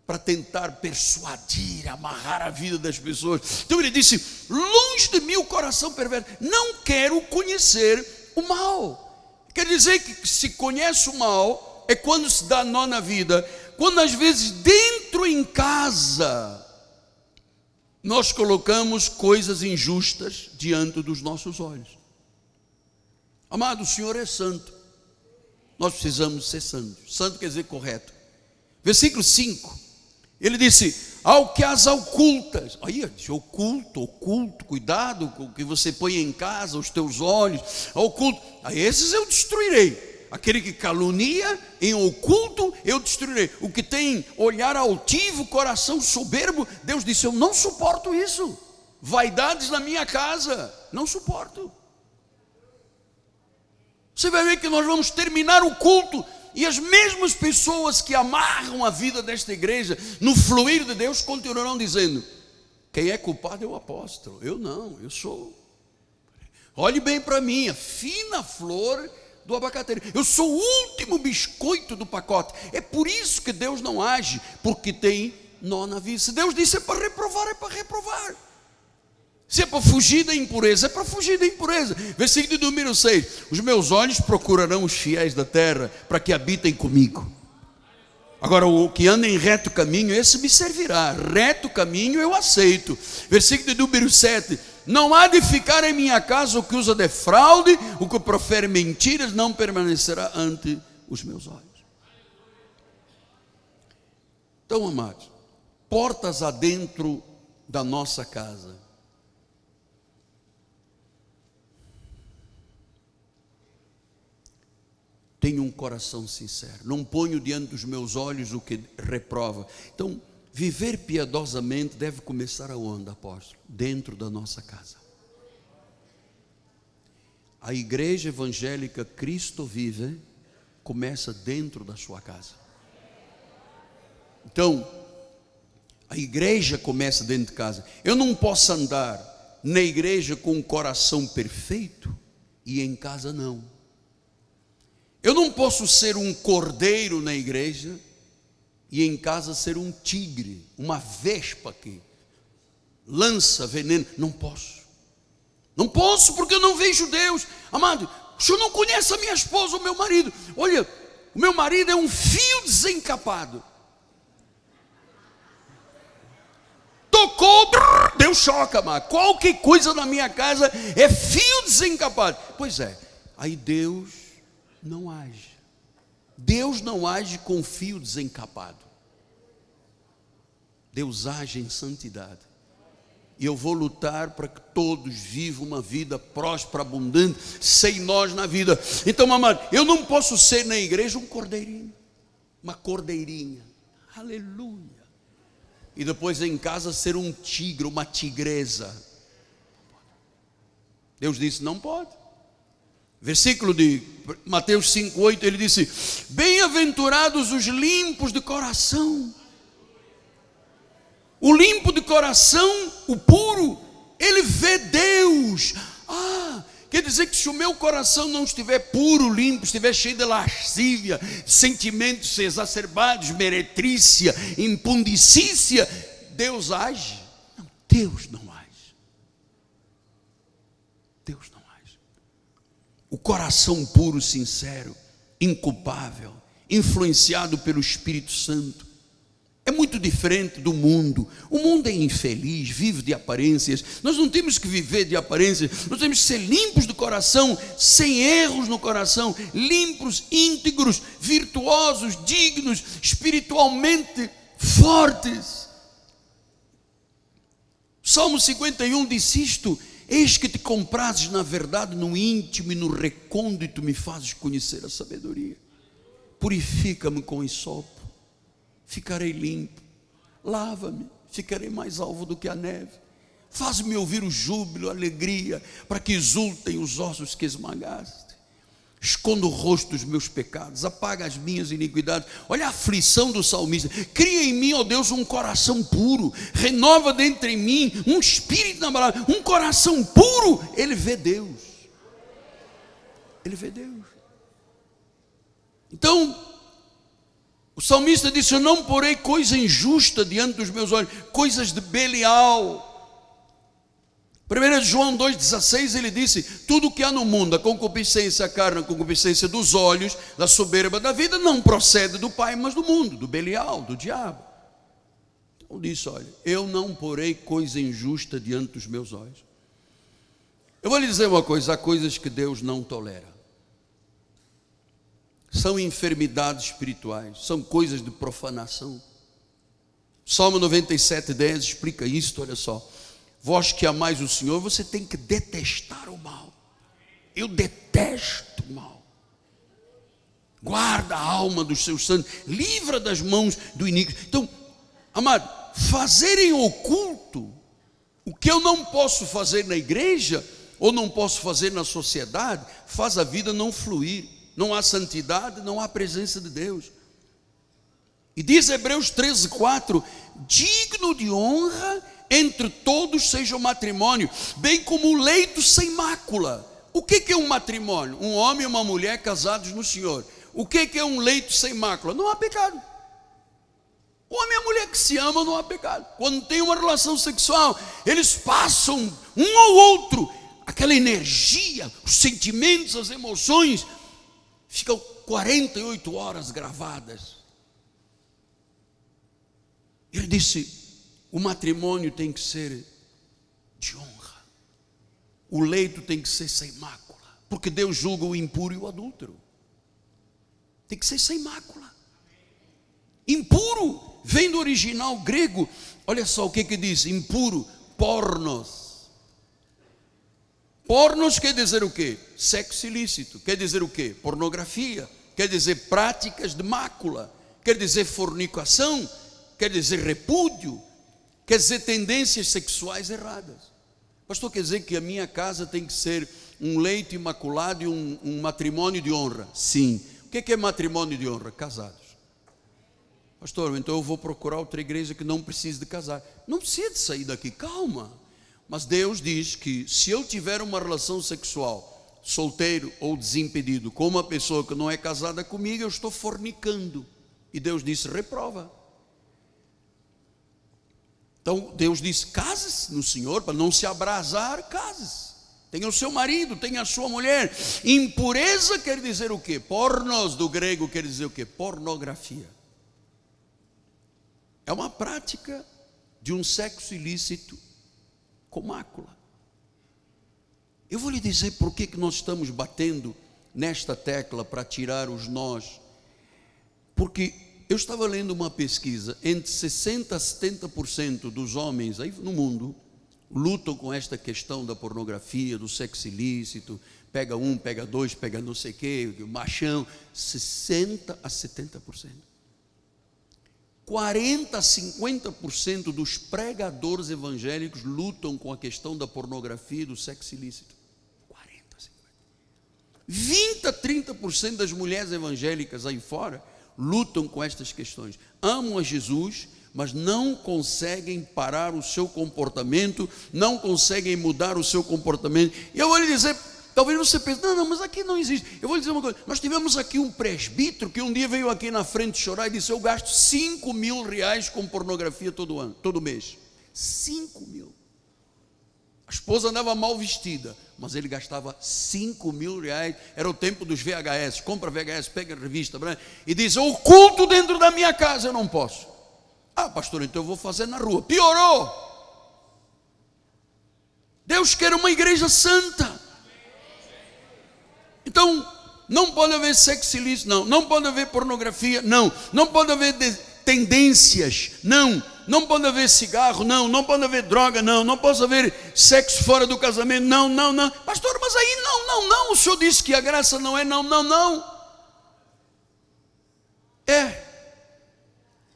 para tentar persuadir, amarrar a vida das pessoas. Então ele disse: longe de mim o coração perverso, não quero conhecer o mal. Quer dizer que se conhece o mal é quando se dá nó na vida, quando às vezes dentro em casa nós colocamos coisas injustas diante dos nossos olhos. Amado, o Senhor é santo. Nós precisamos ser santos. Santo quer dizer correto. Versículo 5. Ele disse: ao que as ocultas. Aí, oculto, cuidado com o que você põe em casa, os teus olhos, oculto. A esses eu destruirei. Aquele que calunia em oculto, eu destruirei. O que tem olhar altivo, coração soberbo, Deus disse: eu não suporto isso. Vaidades na minha casa, não suporto. Você vai ver que nós vamos terminar o culto e as mesmas pessoas que amarram a vida desta igreja no fluir de Deus continuarão dizendo: quem é culpado é o apóstolo. Eu não, eu sou. Olhe bem para mim, a fina flor do abacateiro. Eu sou o último biscoito do pacote. É por isso que Deus não age, porque tem nó na vida. Se Deus disse é para reprovar, é para reprovar. Se é para fugir da impureza, é para fugir da impureza. Versículo número 6: os meus olhos procurarão os fiéis da terra, para que habitem comigo. Agora, o que anda em reto caminho, esse me servirá. Reto caminho eu aceito. Versículo número 7: não há de ficar em minha casa o que usa de fraude, o que profere mentiras, não permanecerá ante os meus olhos. Então, amados, portas adentro da nossa casa. Tenho um coração sincero, não ponho diante dos meus olhos o que reprova. Então, viver piedosamente deve começar aonde, apóstolo? Dentro da nossa casa. A igreja evangélica Cristo Vive começa dentro da sua casa. Então, a igreja começa dentro de casa. Eu não posso andar na igreja com um coração perfeito e em casa não. Eu não posso ser um cordeiro na igreja e em casa ser um tigre, uma vespa que lança veneno. Não posso. Não posso porque eu não vejo Deus. Amado, o senhor não conhece a minha esposa, o meu marido. Olha, o meu marido é um fio desencapado. Tocou, deu choque, amado. Qualquer coisa na minha casa é fio desencapado. Pois é, aí Deus não age. Deus não age com fio desencapado. Deus age em santidade. E eu vou lutar para que todos vivam uma vida próspera, abundante, sem nós na vida. Então, amado, eu não posso ser na igreja um cordeirinho, uma cordeirinha. Aleluia. E depois em casa ser um tigre, uma tigresa. Deus disse, não pode. Versículo de Mateus 5,8, ele disse: bem-aventurados os limpos de coração. O limpo de coração, o puro, ele vê Deus. Quer dizer que se o meu coração não estiver puro, limpo, estiver cheio de lascívia, sentimentos exacerbados, meretrícia, impundicícia, Deus age? Não, Deus não age. Deus não age. O coração puro, sincero, inculpável, influenciado pelo Espírito Santo, é muito diferente do mundo. O mundo é infeliz, vive de aparências. Nós não temos que viver de aparências. Nós temos que ser limpos do coração, sem erros no coração, limpos, íntegros, virtuosos, dignos, espiritualmente fortes. Salmo 51 diz isto: eis que te comprases na verdade no íntimo e no recôndito me fazes conhecer a sabedoria. Purifica-me com hisopo, ficarei limpo. Lava-me, ficarei mais alvo do que a neve. Faz-me ouvir o júbilo, a alegria, para que exultem os ossos que esmagaste. Esconda o rosto dos meus pecados, apaga as minhas iniquidades. Olha a aflição do salmista. Cria em mim, ó Deus, um coração puro. Renova dentro em mim um espírito inabalável, um coração puro. Ele vê Deus. Ele vê Deus. Então, o salmista disse: eu não porei coisa injusta diante dos meus olhos, coisas de Belial. 1 João 2,16 ele disse: tudo o que há no mundo, a concupiscência, a carne, a concupiscência dos olhos, da soberba da vida, não procede do Pai, mas do mundo, do Belial, do diabo. Então disse: olha, eu não porei coisa injusta diante dos meus olhos. Eu vou lhe dizer uma coisa: há coisas que Deus não tolera. São enfermidades espirituais, são coisas de profanação. Salmo 97,10 explica isto, olha só. Vós que amais o Senhor, você tem que detestar o mal. Eu detesto o mal. Guarda a alma dos seus santos, livra das mãos do iníquo. Então, amado, fazer em oculto o que eu não posso fazer na igreja, ou não posso fazer na sociedade, faz a vida não fluir. Não há santidade, não há presença de Deus. E diz Hebreus 13,4: digno de honra entre todos seja o matrimônio, bem como o leito sem mácula. O que é um matrimônio? Um homem e uma mulher casados no Senhor. O que é um leito sem mácula? Não há pecado. O homem e a mulher que se amam, não há pecado. Quando tem uma relação sexual, eles passam um ao outro aquela energia, os sentimentos, as emoções, ficam 48 horas gravadas. Ele disse: o matrimônio tem que ser de honra, o leito tem que ser sem mácula, porque Deus julga o impuro e o adúltero. Tem que ser sem mácula. Impuro vem do original grego. Olha só o que diz impuro: pornos. Pornos quer dizer o quê? Sexo ilícito. Quer dizer o quê? Pornografia. Quer dizer práticas de mácula. Quer dizer fornicação. Quer dizer repúdio. Quer dizer tendências sexuais erradas. Pastor, quer dizer que a minha casa tem que ser um leito imaculado e um matrimônio de honra? Sim. O que é matrimônio de honra? Casados. Pastor, então eu vou procurar outra igreja que não precise de casar. Não precisa de sair daqui, calma. Mas Deus diz que se eu tiver uma relação sexual, solteiro ou desimpedido, com uma pessoa que não é casada comigo, eu estou fornicando. E Deus disse: reprova. Então Deus disse: case-se no Senhor, para não se abrasar, case-se. Tem o seu marido, tem a sua mulher. Impureza quer dizer o quê? Pornos, do grego, quer dizer o quê? Pornografia. É uma prática de um sexo ilícito com mácula. Eu vou lhe dizer por que nós estamos batendo nesta tecla para tirar os nós. Porque eu estava lendo uma pesquisa, entre 60% a 70% dos homens aí no mundo lutam com esta questão da pornografia, do sexo ilícito, pega um, pega dois, pega não sei o quê, machão, 60% a 70%. 40% a 50% dos pregadores evangélicos lutam com a questão da pornografia e do sexo ilícito. 40% a 50%. 20% a 30% das mulheres evangélicas aí fora lutam com estas questões. Amam a Jesus, mas não conseguem parar o seu comportamento, não conseguem mudar o seu comportamento. E eu vou lhe dizer, talvez você pense, não, mas aqui não existe. Eu vou lhe dizer uma coisa, nós tivemos aqui um presbítero que um dia veio aqui na frente chorar e disse, eu gasto 5 mil reais com pornografia todo ano, todo mês. 5 mil. A esposa andava mal vestida, mas ele gastava 5 mil reais, era o tempo dos VHS, compra VHS, pega a revista, e diz, o culto dentro da minha casa eu não posso. Ah, pastor, então eu vou fazer na rua. Piorou. Deus quer uma igreja santa. Então, não pode haver sexo ilícito, não pode haver pornografia, não pode haver tendências, não pode haver cigarro, não pode haver droga, não pode haver sexo fora do casamento, não. Pastor, mas aí não, o senhor disse que a graça não é não. É.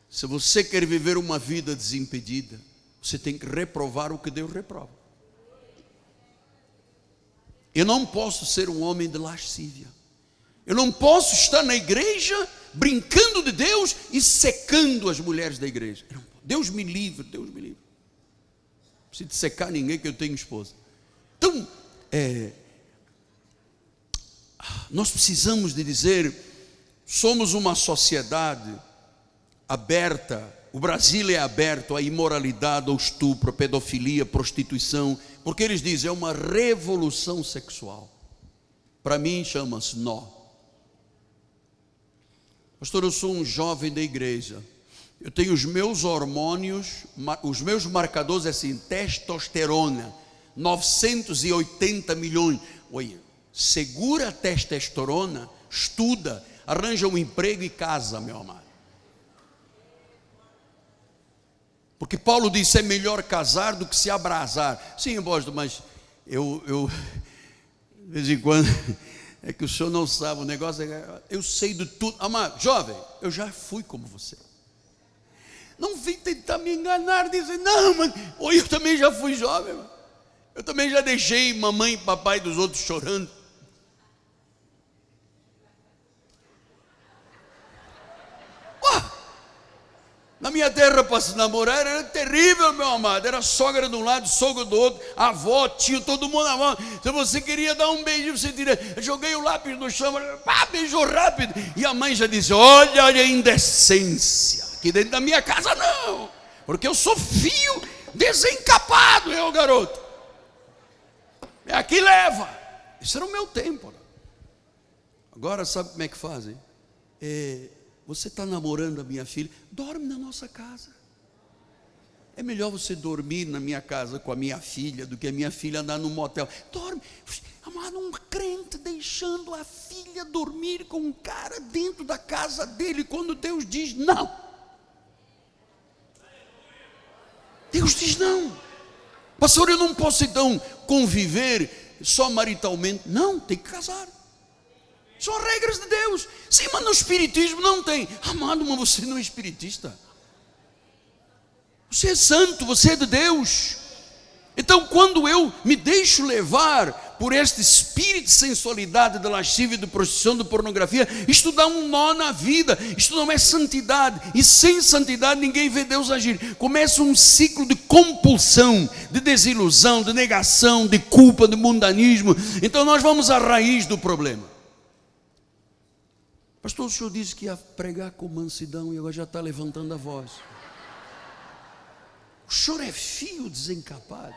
Se você quer viver uma vida desimpedida, você tem que reprovar o que Deus reprova. Eu não posso ser um homem de lascívia. Eu não posso estar na igreja brincando de Deus e secando as mulheres da igreja. Deus me livre. Não preciso de secar ninguém, que eu tenho esposa. Então, nós precisamos de dizer, somos uma sociedade aberta, o Brasil é aberto à imoralidade, ao estupro, à pedofilia, à prostituição, porque eles dizem, é uma revolução sexual. Para mim chama-se nó. Pastor, eu sou um jovem da igreja, eu tenho os meus hormônios, os meus marcadores assim, testosterona, 980 milhões. Olha, segura a testosterona, estuda, arranja um emprego e casa, meu amado. Porque Paulo disse, é melhor casar do que se abrasar. Sim, apóstolo, mas eu de vez em quando, é que o senhor não sabe, o negócio é, eu sei de tudo. Amado, jovem, eu já fui como você. Não vim tentar me enganar, dizer, não, mas eu também já fui jovem. Eu também já deixei mamãe e papai dos outros chorando. Na minha terra, para se namorar, era terrível, meu amado. Era sogra de um lado, sogro do outro, avó, tio, todo mundo na mão. Se você queria dar um beijinho, você diria, eu joguei o lápis no chão, beijou rápido. E a mãe já disse, olha a indecência. Aqui dentro da minha casa não, porque eu sou fio desencapado, eu garoto. Aqui leva. Isso era o meu tempo. Agora sabe como é que fazem? Você está namorando a minha filha, dorme na nossa casa. É melhor você dormir na minha casa com a minha filha do que a minha filha andar num motel. Dorme, amado, um crente deixando a filha dormir com um cara dentro da casa dele, quando Deus diz não. Deus diz não. Pastor, eu não posso então conviver só maritalmente. Não, tem que casar. São regras de Deus. Sim, mas no espiritismo não tem. Amado, mas você não é espiritista. Você é santo, você é de Deus. Então, quando eu me deixo levar por este espírito de sensualidade, de lascívia, de prostituição, de pornografia, isto dá um nó na vida. Isto não é santidade. E sem santidade ninguém vê Deus agir. Começa um ciclo de compulsão, de desilusão, de negação, de culpa, de mundanismo. Então nós vamos à raiz do problema. Pastor, o senhor disse que ia pregar com mansidão e agora já está levantando a voz. O senhor é fio desencapado.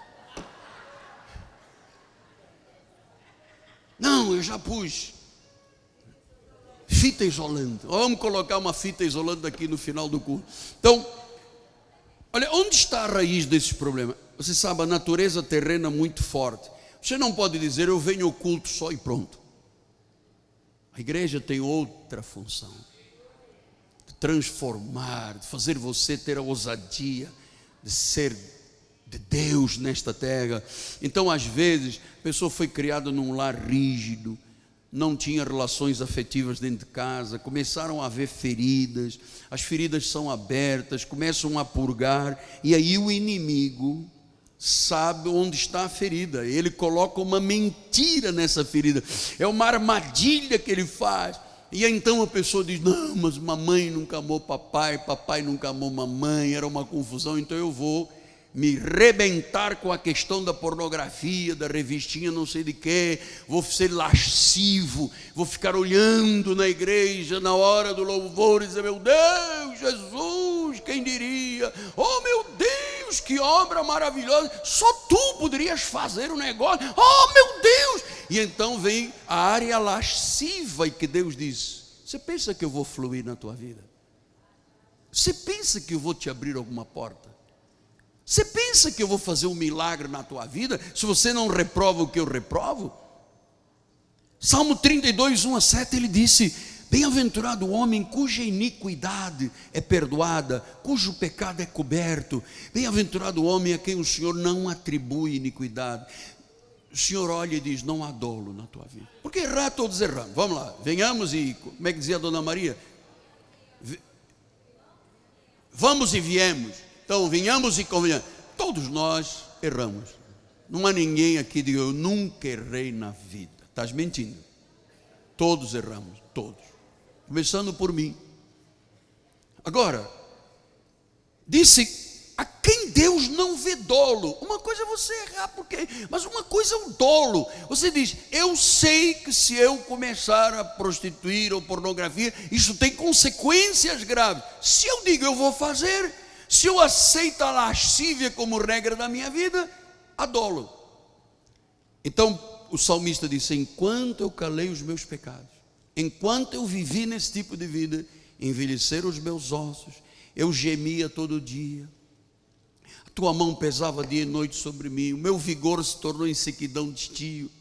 Não, eu já pus fita isolante. Vamos colocar uma fita isolante aqui no final do culto. Então, olha, onde está a raiz desses problemas? Você sabe, a natureza terrena é muito forte. Você não pode dizer, eu venho ao culto só e pronto. A igreja tem outra função. De transformar, de fazer você ter a ousadia de ser de Deus nesta terra. Então, às vezes, a pessoa foi criada num lar rígido, não tinha relações afetivas dentro de casa, começaram a haver feridas, as feridas são abertas, começam a purgar, e aí o inimigo sabe onde está a ferida, ele coloca uma mentira nessa ferida, é uma armadilha que ele faz, e então a pessoa diz, não, mas mamãe nunca amou papai, papai nunca amou mamãe, era uma confusão, então eu vou me rebentar com a questão da pornografia, da revistinha não sei de quê, vou ser lascivo, vou ficar olhando na igreja na hora do louvor e dizer, meu Deus, Jesus, quem diria, oh meu Deus, que obra maravilhosa, só tu poderias fazer o negócio, oh meu Deus, e então vem a área lasciva, e que Deus diz, você pensa que eu vou fluir na tua vida? Você pensa que eu vou te abrir alguma porta? Você pensa que eu vou fazer um milagre na tua vida, se você não reprova o que eu reprovo? Salmo 32, 1-7, ele disse, bem-aventurado o homem cuja iniquidade é perdoada, cujo pecado é coberto, bem-aventurado o homem a quem o Senhor não atribui iniquidade. O Senhor olha e diz, não há dolo na tua vida, porque errar todos erramos, vamos lá, venhamos e, como é que dizia a dona Maria? Vamos e viemos. Então, venhamos e convenhamos, todos nós erramos, não há ninguém aqui que diga, eu nunca errei na vida, estás mentindo, todos erramos, todos, começando por mim. Agora, disse, a quem Deus não vê dolo, uma coisa é você errar, porque, mas uma coisa é o dolo, você diz, eu sei que se eu começar a prostituir ou pornografia, isso tem consequências graves, se eu digo eu vou fazer, se eu aceito a lascívia como regra da minha vida, há dolo. Então o salmista disse, enquanto eu calei os meus pecados, enquanto eu vivi nesse tipo de vida, envelheceram os meus ossos, eu gemia todo dia, a tua mão pesava dia e noite sobre mim, o meu vigor se tornou em sequidão de estio,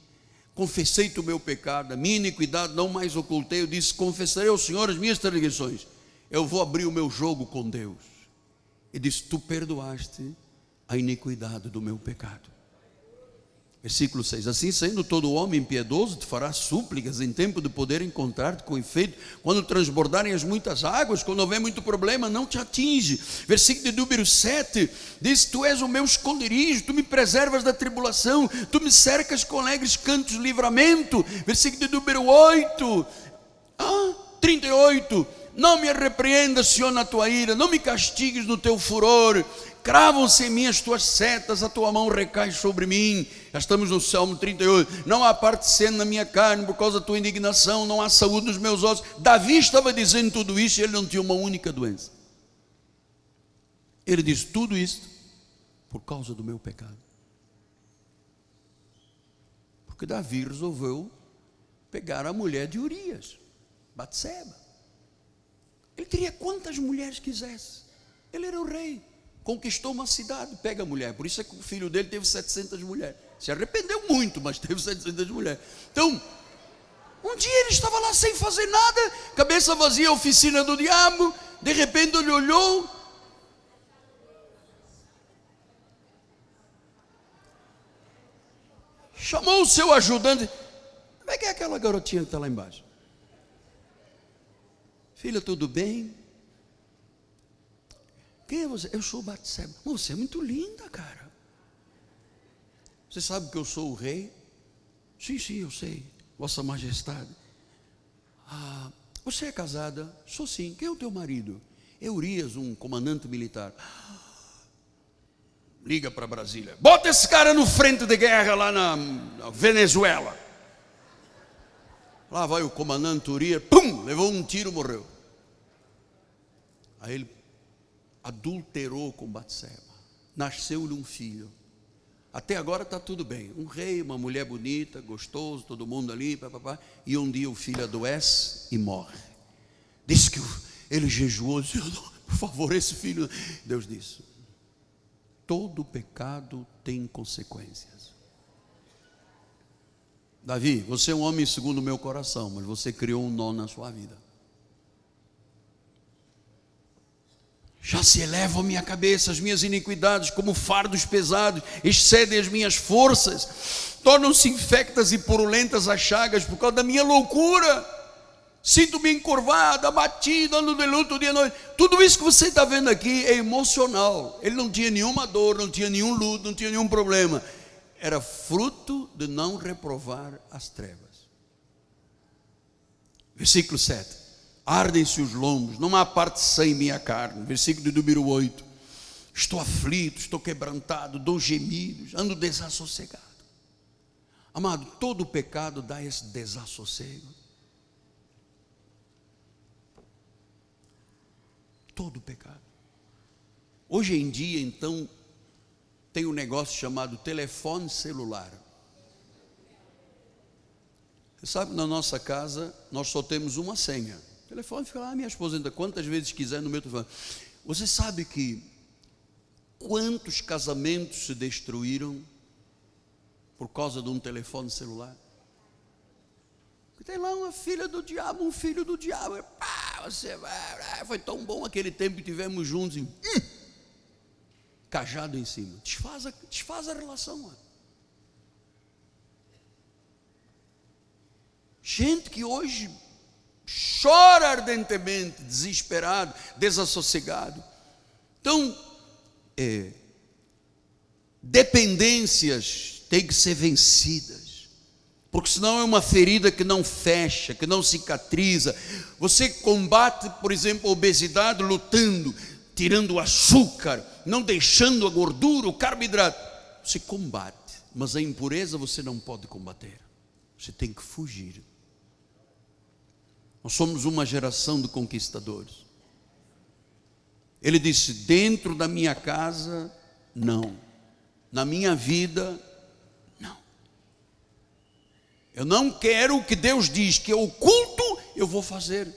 confessei-te o meu pecado, a minha iniquidade não mais ocultei, eu disse, confessarei ao Senhor as minhas transgressões, eu vou abrir o meu jogo com Deus. E disse, tu perdoaste a iniquidade do meu pecado. Versículo 6, assim sendo todo homem piedoso, te fará súplicas em tempo de poder encontrar-te com efeito, quando transbordarem as muitas águas, quando houver muito problema, não te atinge. Versículo de número 7, diz, tu és o meu esconderijo, tu me preservas da tribulação, tu me cercas com alegres cantos de livramento. Versículo de número 8, 38, não me repreendas, Senhor, na tua ira, não me castigues no teu furor, cravam-se em mim as tuas setas, a tua mão recai sobre mim. Já estamos no Salmo 38, não há parte sendo na minha carne, por causa da tua indignação, não há saúde nos meus ossos. Davi estava dizendo tudo isso e ele não tinha uma única doença. Ele diz tudo isso por causa do meu pecado. Porque Davi resolveu pegar a mulher de Urias, Batseba. Ele teria quantas mulheres quisesse, ele era o rei, conquistou uma cidade, pega a mulher, por isso é que o filho dele teve 700 mulheres, se arrependeu muito, mas teve 700 mulheres. Então, um dia ele estava lá sem fazer nada, cabeça vazia, oficina do diabo, de repente ele olhou, chamou o seu ajudante, como é que é aquela garotinha que está lá embaixo? Filha, tudo bem? Quem é você? Eu sou Batseba. Você é muito linda, cara. Você sabe que eu sou o rei? Sim, eu sei, Vossa Majestade. Você é casada? Sou sim. Quem é o teu marido? É Urias, um comandante militar. Liga para Brasília. Bota esse cara no frente de guerra lá na Venezuela. Lá vai o comandante Urias, pum, levou um tiro, morreu. Aí ele adulterou com Batseba, nasceu-lhe um filho. Até agora está tudo bem. Um rei, uma mulher bonita, gostoso, todo mundo ali, papapá. E um dia o filho adoece e morre. Diz que ele jejuou, disse, por favor, esse filho. Deus disse: todo pecado tem consequências. Davi, você é um homem segundo o meu coração, mas você criou um nó na sua vida. Já se elevam a minha cabeça, as minhas iniquidades como fardos pesados, excedem as minhas forças, tornam-se infectas e purulentas as chagas por causa da minha loucura. Sinto-me encurvado, abatido, ando de luto dia e noite. Tudo isso que você está vendo aqui é emocional. Ele não tinha nenhuma dor, não tinha nenhum luto, não tinha nenhum problema. Era fruto de não reprovar as trevas. Versículo 7. Ardem-se os lombos, não há parte sã em minha carne. Versículo de número 8. Estou aflito, estou quebrantado, dou gemidos, ando desassossegado. Amado, todo pecado dá esse desassossego. Todo pecado. Hoje em dia, então, tem um negócio chamado telefone celular. Você sabe, na nossa casa, nós só temos uma senha. O telefone fica lá, minha esposa entra quantas vezes quiser no meu telefone. Você sabe que quantos casamentos se destruíram por causa de um telefone celular? Tem lá uma filha do diabo, um filho do diabo. Pá, você vai, foi tão bom aquele tempo que tivemos juntos. Cajado em cima. Desfaz a relação. Mano. Gente que hoje chora ardentemente, desesperado, desassossegado. Então, dependências têm que ser vencidas. Porque senão é uma ferida que não fecha, que não cicatriza. Você combate, por exemplo, a obesidade lutando, tirando o açúcar, não deixando a gordura, o carboidrato. Você combate, mas a impureza você não pode combater. Você tem que fugir. Nós somos uma geração de conquistadores. Ele disse: dentro da minha casa, não. Na minha vida, eu não quero o que Deus diz que é oculto, eu vou fazer.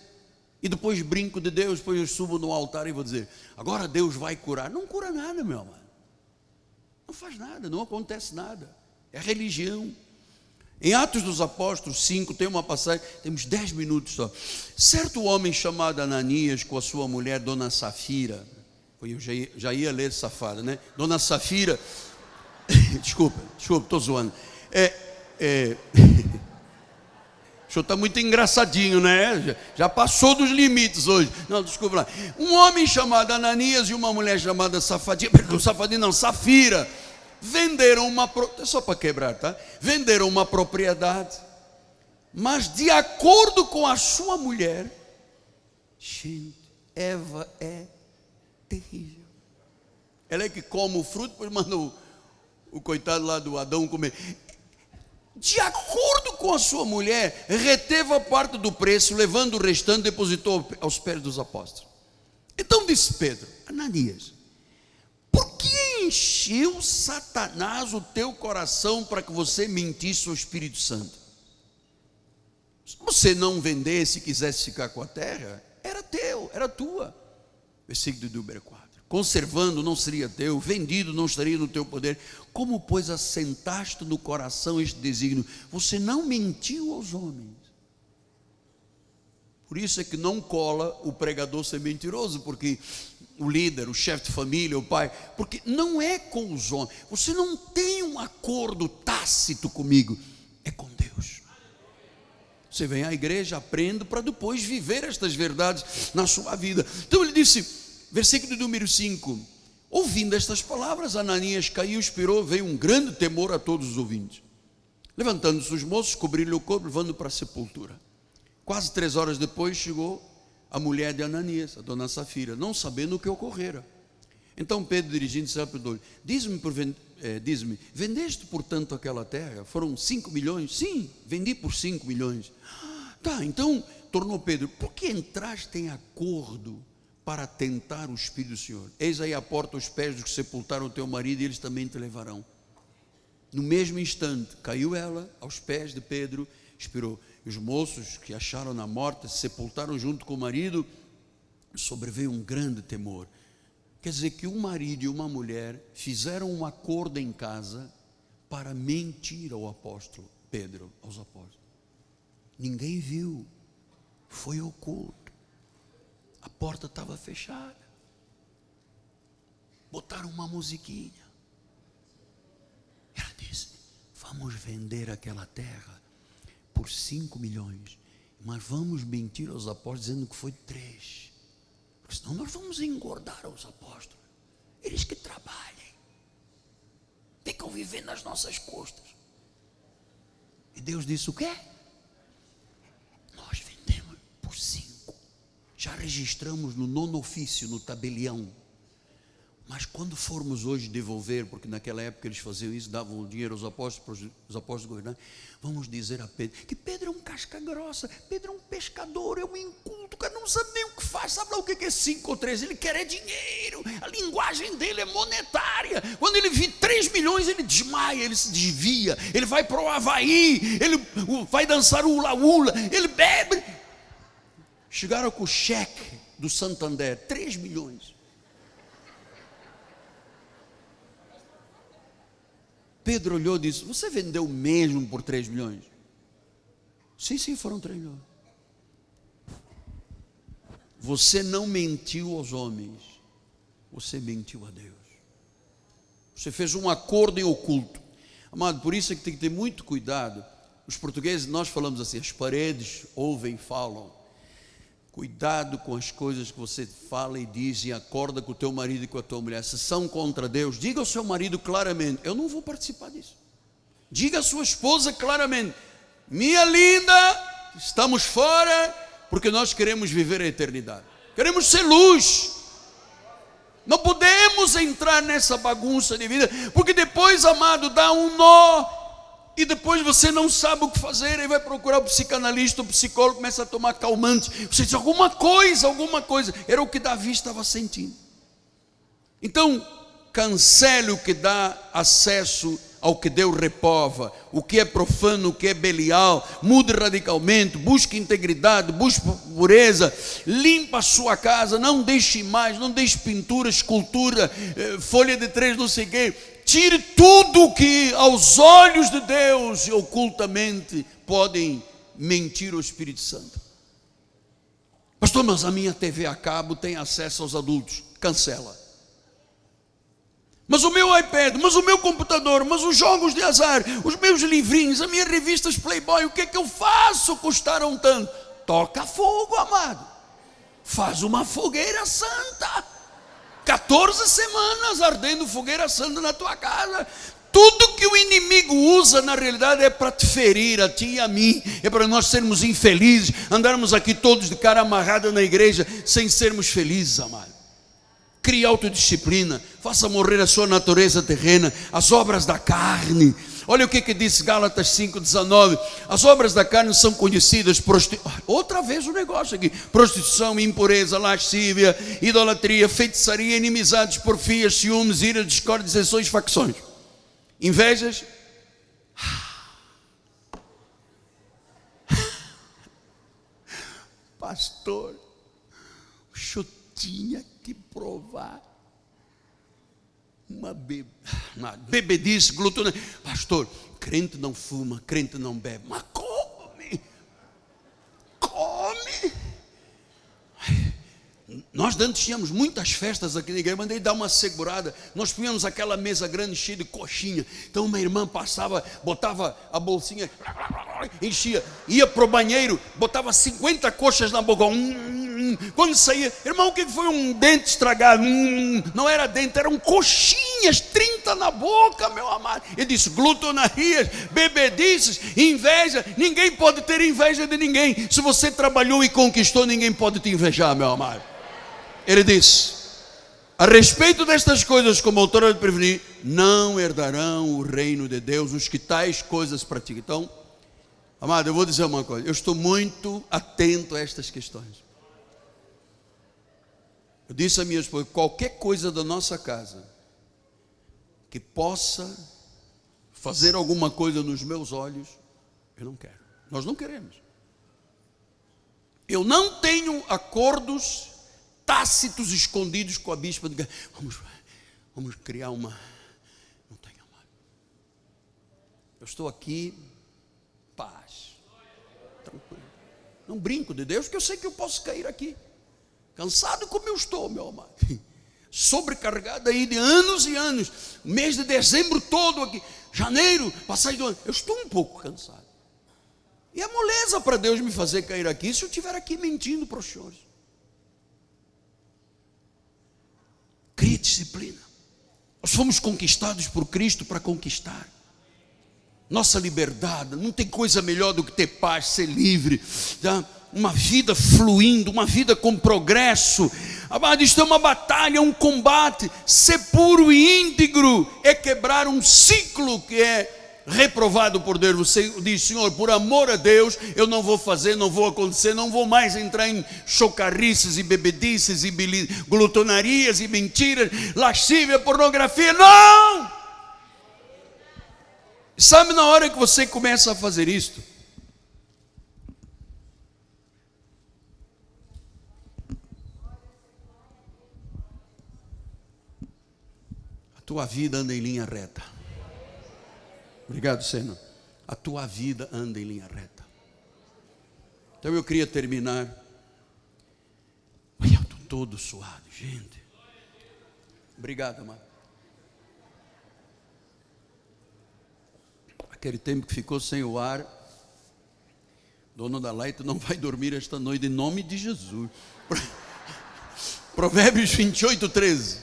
E depois brinco de Deus, depois eu subo no altar e vou dizer: agora Deus vai curar. Não cura nada, meu amado. Não faz nada, não acontece nada. É religião. Em Atos dos Apóstolos 5, tem uma passagem, temos 10 minutos só. Certo homem chamado Ananias, com a sua mulher, Dona Safira. Eu já ia ler safada, né? Dona Safira. Desculpa, estou zoando. O senhor está muito engraçadinho, né? Já passou dos limites hoje. Não, desculpa lá. Um homem chamado Ananias e uma mulher chamada Safira, venderam só para quebrar, tá? Venderam uma propriedade, mas de acordo com a sua mulher, gente, Eva é terrível. Ela é que come o fruto, depois manda o coitado lá do Adão comer. De acordo com a sua mulher, reteve a parte do preço, levando o restante, depositou aos pés dos apóstolos. Então disse Pedro: Ananias, por que encheu Satanás o teu coração para que você mentisse ao Espírito Santo? Se você não vendesse e quisesse ficar com a terra, era teu, era tua. Versículo de número 4. Conservando não seria teu, vendido não estaria no teu poder. Como, pois, assentaste no coração este desígnio? Você não mentiu aos homens. Por isso é que não cola o pregador ser mentiroso, porque o líder, o chefe de família, o pai, porque não é com os homens. Você não tem um acordo tácito comigo, é com Deus. Você vem à igreja, aprende para depois viver estas verdades na sua vida. Então ele disse, versículo número 5, ouvindo estas palavras, Ananias caiu, expirou, veio um grande temor a todos os ouvintes. Levantando-se os moços, cobriram-lhe o corpo, levando-o para a sepultura. Quase 3 horas depois chegou a mulher de Ananias, a dona Safira, não sabendo o que ocorrera. Então Pedro, dirigindo-se a Pedro, diz-me, vendeste portanto aquela terra? Foram 5 milhões? Sim, vendi por 5 milhões. Tá, então, tornou Pedro, por que entraste em acordo para tentar o Espírito do Senhor? Eis aí a porta aos pés dos que sepultaram o teu marido, e eles também te levarão. No mesmo instante, caiu ela aos pés de Pedro, expirou. Os moços que acharam-na morta se sepultaram junto com o marido. Sobreveio um grande temor. Quer dizer que um marido e uma mulher fizeram um acordo em casa para mentir ao apóstolo Pedro, aos apóstolos. Ninguém viu, foi oculto. A porta estava fechada. Botaram uma musiquinha. Ela disse: vamos vender aquela terra por 5 milhões, mas vamos mentir aos apóstolos dizendo que foi 3, porque senão nós vamos engordar os apóstolos. Eles que trabalhem, ficam vivendo nas nossas costas. E Deus disse: o quê? Nós vendemos por 5, já registramos no 9º ofício, no tabelião. Mas quando formos hoje devolver, porque naquela época eles faziam isso, davam o dinheiro aos apóstolos, para os apóstolos governarem, vamos dizer a Pedro que Pedro é um casca grossa, Pedro é um pescador, é um inculto, que não sabe nem o que faz, sabe lá o que é 5 ou 3, ele quer é dinheiro, a linguagem dele é monetária. Quando ele vê 3 milhões, ele desmaia, ele se desvia, ele vai para o Havaí, ele vai dançar o hula-hula, ele bebe. Chegaram com o cheque do Santander, 3 milhões. Pedro olhou e disse: você vendeu mesmo por 3 milhões? Sim, foram 3 milhões. Você não mentiu aos homens, você mentiu a Deus. Você fez um acordo em oculto. Amado, por isso é que tem que ter muito cuidado. Os portugueses, nós falamos assim: as paredes ouvem e falam. Cuidado com as coisas que você fala e diz e acorda com o teu marido e com a tua mulher. Se são contra Deus, diga ao seu marido claramente: eu não vou participar disso. Diga à sua esposa claramente: minha linda, estamos fora, porque nós queremos viver a eternidade, queremos ser luz. Não podemos entrar nessa bagunça de vida, porque depois, amado, dá um nó. E depois você não sabe o que fazer, aí vai procurar o psicanalista, o psicólogo, começa a tomar calmante. Você diz: alguma coisa. Era o que Davi estava sentindo. Então, cancele o que dá acesso ao que Deus reprova, o que é profano, o que é belial. Mude radicalmente, busque integridade, busque pureza, limpa a sua casa, não deixe mais, não deixe pintura, escultura, folha de 3, não sei o quê. Tire tudo que aos olhos de Deus e ocultamente podem mentir ao Espírito Santo. Pastor, mas a minha TV a cabo tem acesso aos adultos. Cancela. Mas o meu iPad, mas o meu computador, mas os jogos de azar, os meus livrinhos, as minhas revistas Playboy, o que é que eu faço? Custaram tanto. Toca fogo, amado. Faz uma fogueira santa. 14 semanas ardendo fogueira santa na tua casa. Tudo que o inimigo usa na realidade é para te ferir, a ti e a mim. É para nós sermos infelizes, andarmos aqui todos de cara amarrada na igreja sem sermos felizes, amado. Crie autodisciplina, faça morrer a sua natureza terrena, as obras da carne. Olha o que diz Gálatas 5,19. As obras da carne são conhecidas: outra vez o negócio aqui: prostituição, impureza, lascívia, idolatria, feitiçaria, inimizades, porfias, ciúmes, ira, discórdia, dissensões, facções, invejas. Pastor, o senhor tinha que provar uma bebedice, glutona. Pastor, crente não fuma, crente não bebe. Mas come. Nós antes tínhamos muitas festas aqui na igreja, mandei dar uma segurada. Nós punhamos aquela mesa grande cheia de coxinha. Então uma irmã passava, botava a bolsinha, enchia, ia para o banheiro, botava 50 coxas na boca. Quando saía: irmão, o que foi? Um dente estragado. Não era dente, eram coxinhas, 30 na boca, meu amado. Ele disse: glutonarias, bebedices, inveja. Ninguém pode ter inveja de ninguém. Se você trabalhou e conquistou, ninguém pode te invejar, meu amado. Ele disse: a respeito destas coisas, como autor de prevenir, não herdarão o reino de Deus os que tais coisas praticam. Então, amado, eu vou dizer uma coisa: eu estou muito atento a estas questões. Eu disse à minha esposa: qualquer coisa da nossa casa que possa fazer alguma coisa nos meus olhos, eu não quero. Nós não queremos. Eu não tenho acordos tácitos, escondidos com a bispa. Vamos criar uma... Não tenho, amado. Eu estou aqui, paz, tranquilo. Não brinco de Deus, porque eu sei que eu posso cair aqui. Cansado como eu estou, meu amado. Sobrecarregado aí de anos e anos. Mês de dezembro todo aqui. Janeiro, passagem do ano. Eu estou um pouco cansado. E é moleza para Deus me fazer cair aqui se eu estiver aqui mentindo para os senhores. Crie disciplina. Nós fomos conquistados por Cristo para conquistar. Nossa liberdade, não tem coisa melhor do que ter paz, ser livre, tá? Uma vida fluindo, uma vida com progresso. Amado, isto é uma batalha, um combate. Ser puro e íntegro é quebrar um ciclo que é reprovado por Deus. Você diz: Senhor, por amor a Deus, eu não vou fazer, não vou acontecer, não vou mais entrar em chocarrices e bebedices e glutonarias e mentiras, lascívia, pornografia, não! Sabe, na hora que você começa a fazer isto, a tua vida anda em linha reta. Obrigado, Senhor. A tua vida anda em linha reta. Então eu queria terminar. Olha, eu estou todo suado, gente. Obrigado, amado. Aquele tempo que ficou sem o ar, dono da Light não vai dormir esta noite em nome de Jesus. Provérbios 28, 13.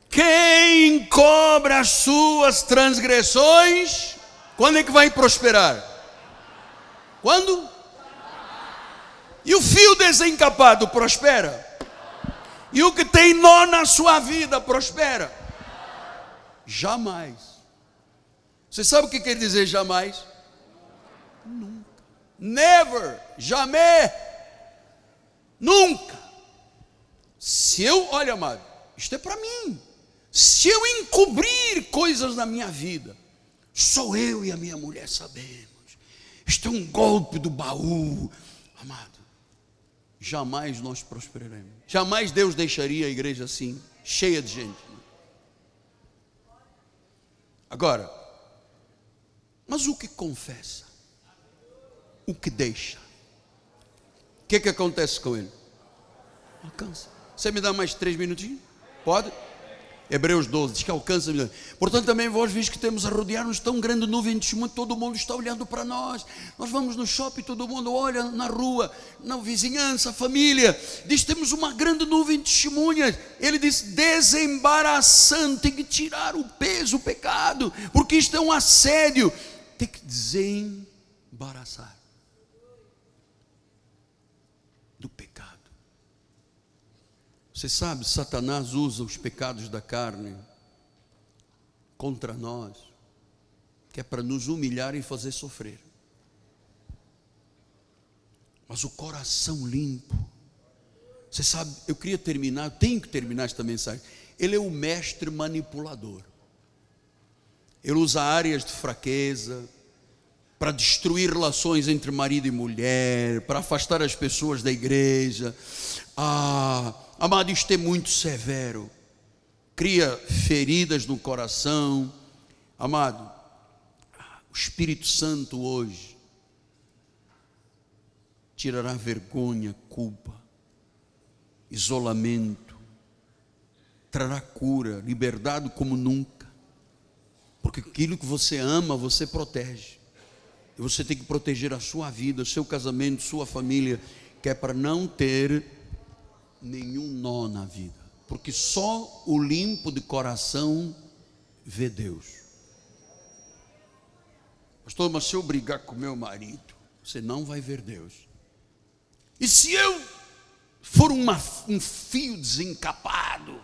Quem encobre as suas transgressões, quando é que vai prosperar? Quando? E o fio desencapado prospera? E o que tem nó na sua vida prospera? Jamais. Você sabe o que quer dizer jamais? Nunca. Never. Jamais. Nunca. Se eu, olha, amado, isto é para mim. Se eu encobrir coisas na minha vida, só eu e a minha mulher sabemos. Isto é um golpe do baú. Amado, jamais nós prosperaremos. Jamais Deus deixaria a igreja assim, cheia de gente. Agora, mas o que confessa? O que deixa? O que acontece com ele? Alcança. Você me dá mais 3 minutinhos? Pode? Hebreus 12, diz que alcança. Portanto, também vós visto que temos a rodear-nos tão grande nuvem de testemunho, todo mundo está olhando para nós. Nós vamos no shopping, todo mundo olha na rua, na vizinhança, família. Diz: temos uma grande nuvem de testemunhas. Ele diz: desembaraçando, tem que tirar o peso, o pecado, porque isto é um assédio. Tem que desembaraçar do pecado. Você sabe, Satanás usa os pecados da carne contra nós, que é para nos humilhar e fazer sofrer. Mas o coração limpo, você sabe, eu queria terminar, eu tenho que terminar esta mensagem. Ele é o mestre manipulador. Ele usa áreas de fraqueza para destruir relações entre marido e mulher, para afastar as pessoas da igreja. Amado, isto é muito severo. Cria feridas no coração. Amado, o Espírito Santo hoje tirará vergonha, culpa, isolamento, trará cura, liberdade como nunca. Porque aquilo que você ama, você protege. E você tem que proteger a sua vida, o seu casamento, sua família, que é para não ter nenhum nó na vida. Porque só o limpo de coração vê Deus. Pastor, mas se eu brigar com meu marido, você não vai ver Deus. E se eu for um fio desencapado,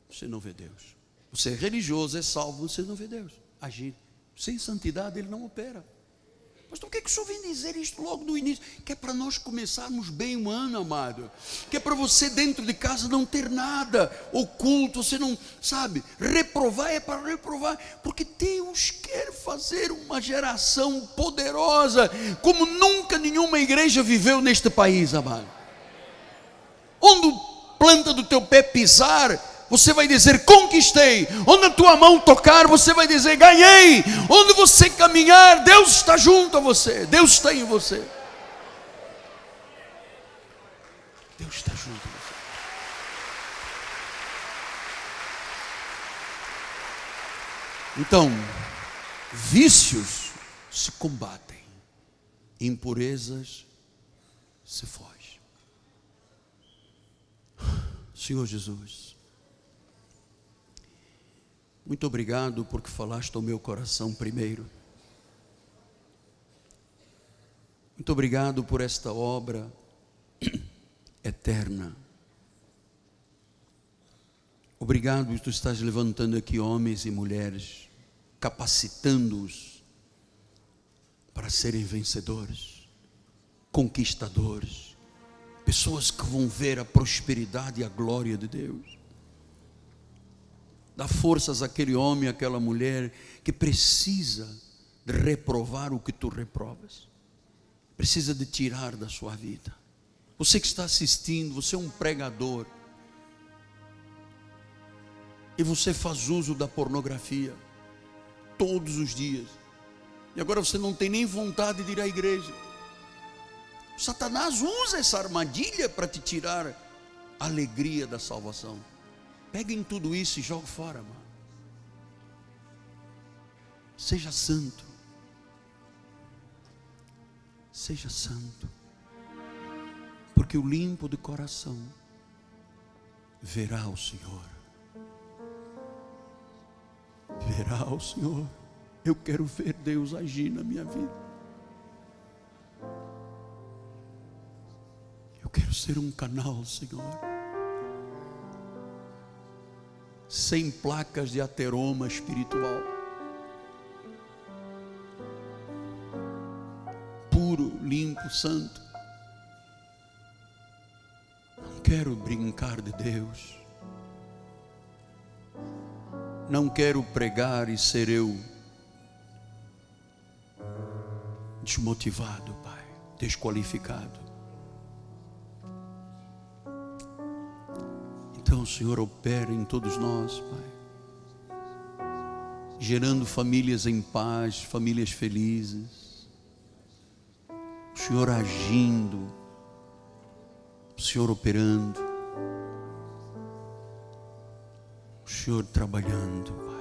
você não vê Deus. Você é religioso, é salvo, você não vê Deus agir. Sem santidade ele não opera. Mas por que o senhor vem dizer isto logo no início? Que é para nós começarmos bem o ano, amado. Que é para você dentro de casa não ter nada oculto. Você não, sabe, reprovar é para reprovar. Porque Deus quer fazer uma geração poderosa, como nunca nenhuma igreja viveu neste país, amado. Onde a planta do teu pé pisar, você vai dizer: conquistei. Onde a tua mão tocar, você vai dizer: ganhei. Onde você caminhar, Deus está junto a você. Deus está em você. Deus está junto a você. Então, vícios se combatem, impurezas se fogem. Senhor Jesus, muito obrigado porque falaste ao meu coração primeiro. Muito obrigado por esta obra eterna. Obrigado que tu estás levantando aqui homens e mulheres, capacitando-os para serem vencedores, conquistadores, pessoas que vão ver a prosperidade e a glória de Deus. Dá forças àquele homem, àquela mulher que precisa de reprovar o que tu reprovas, precisa de tirar da sua vida. Você que está assistindo, você é um pregador e você faz uso da pornografia todos os dias, e agora você não tem nem vontade de ir à igreja. Satanás usa essa armadilha para te tirar a alegria da salvação. Peguem tudo isso e joga fora, mano. Seja santo. Seja santo. Porque o limpo de coração verá o Senhor. Verá o Senhor. Eu quero ver Deus agir na minha vida. Eu quero ser um canal, Senhor, sem placas de ateroma espiritual, puro, limpo, santo. Não quero brincar de Deus, não quero pregar e ser eu desmotivado, Pai, desqualificado. Então o Senhor opera em todos nós, Pai, gerando famílias em paz, famílias felizes. O Senhor agindo, o Senhor operando, o Senhor trabalhando, Pai.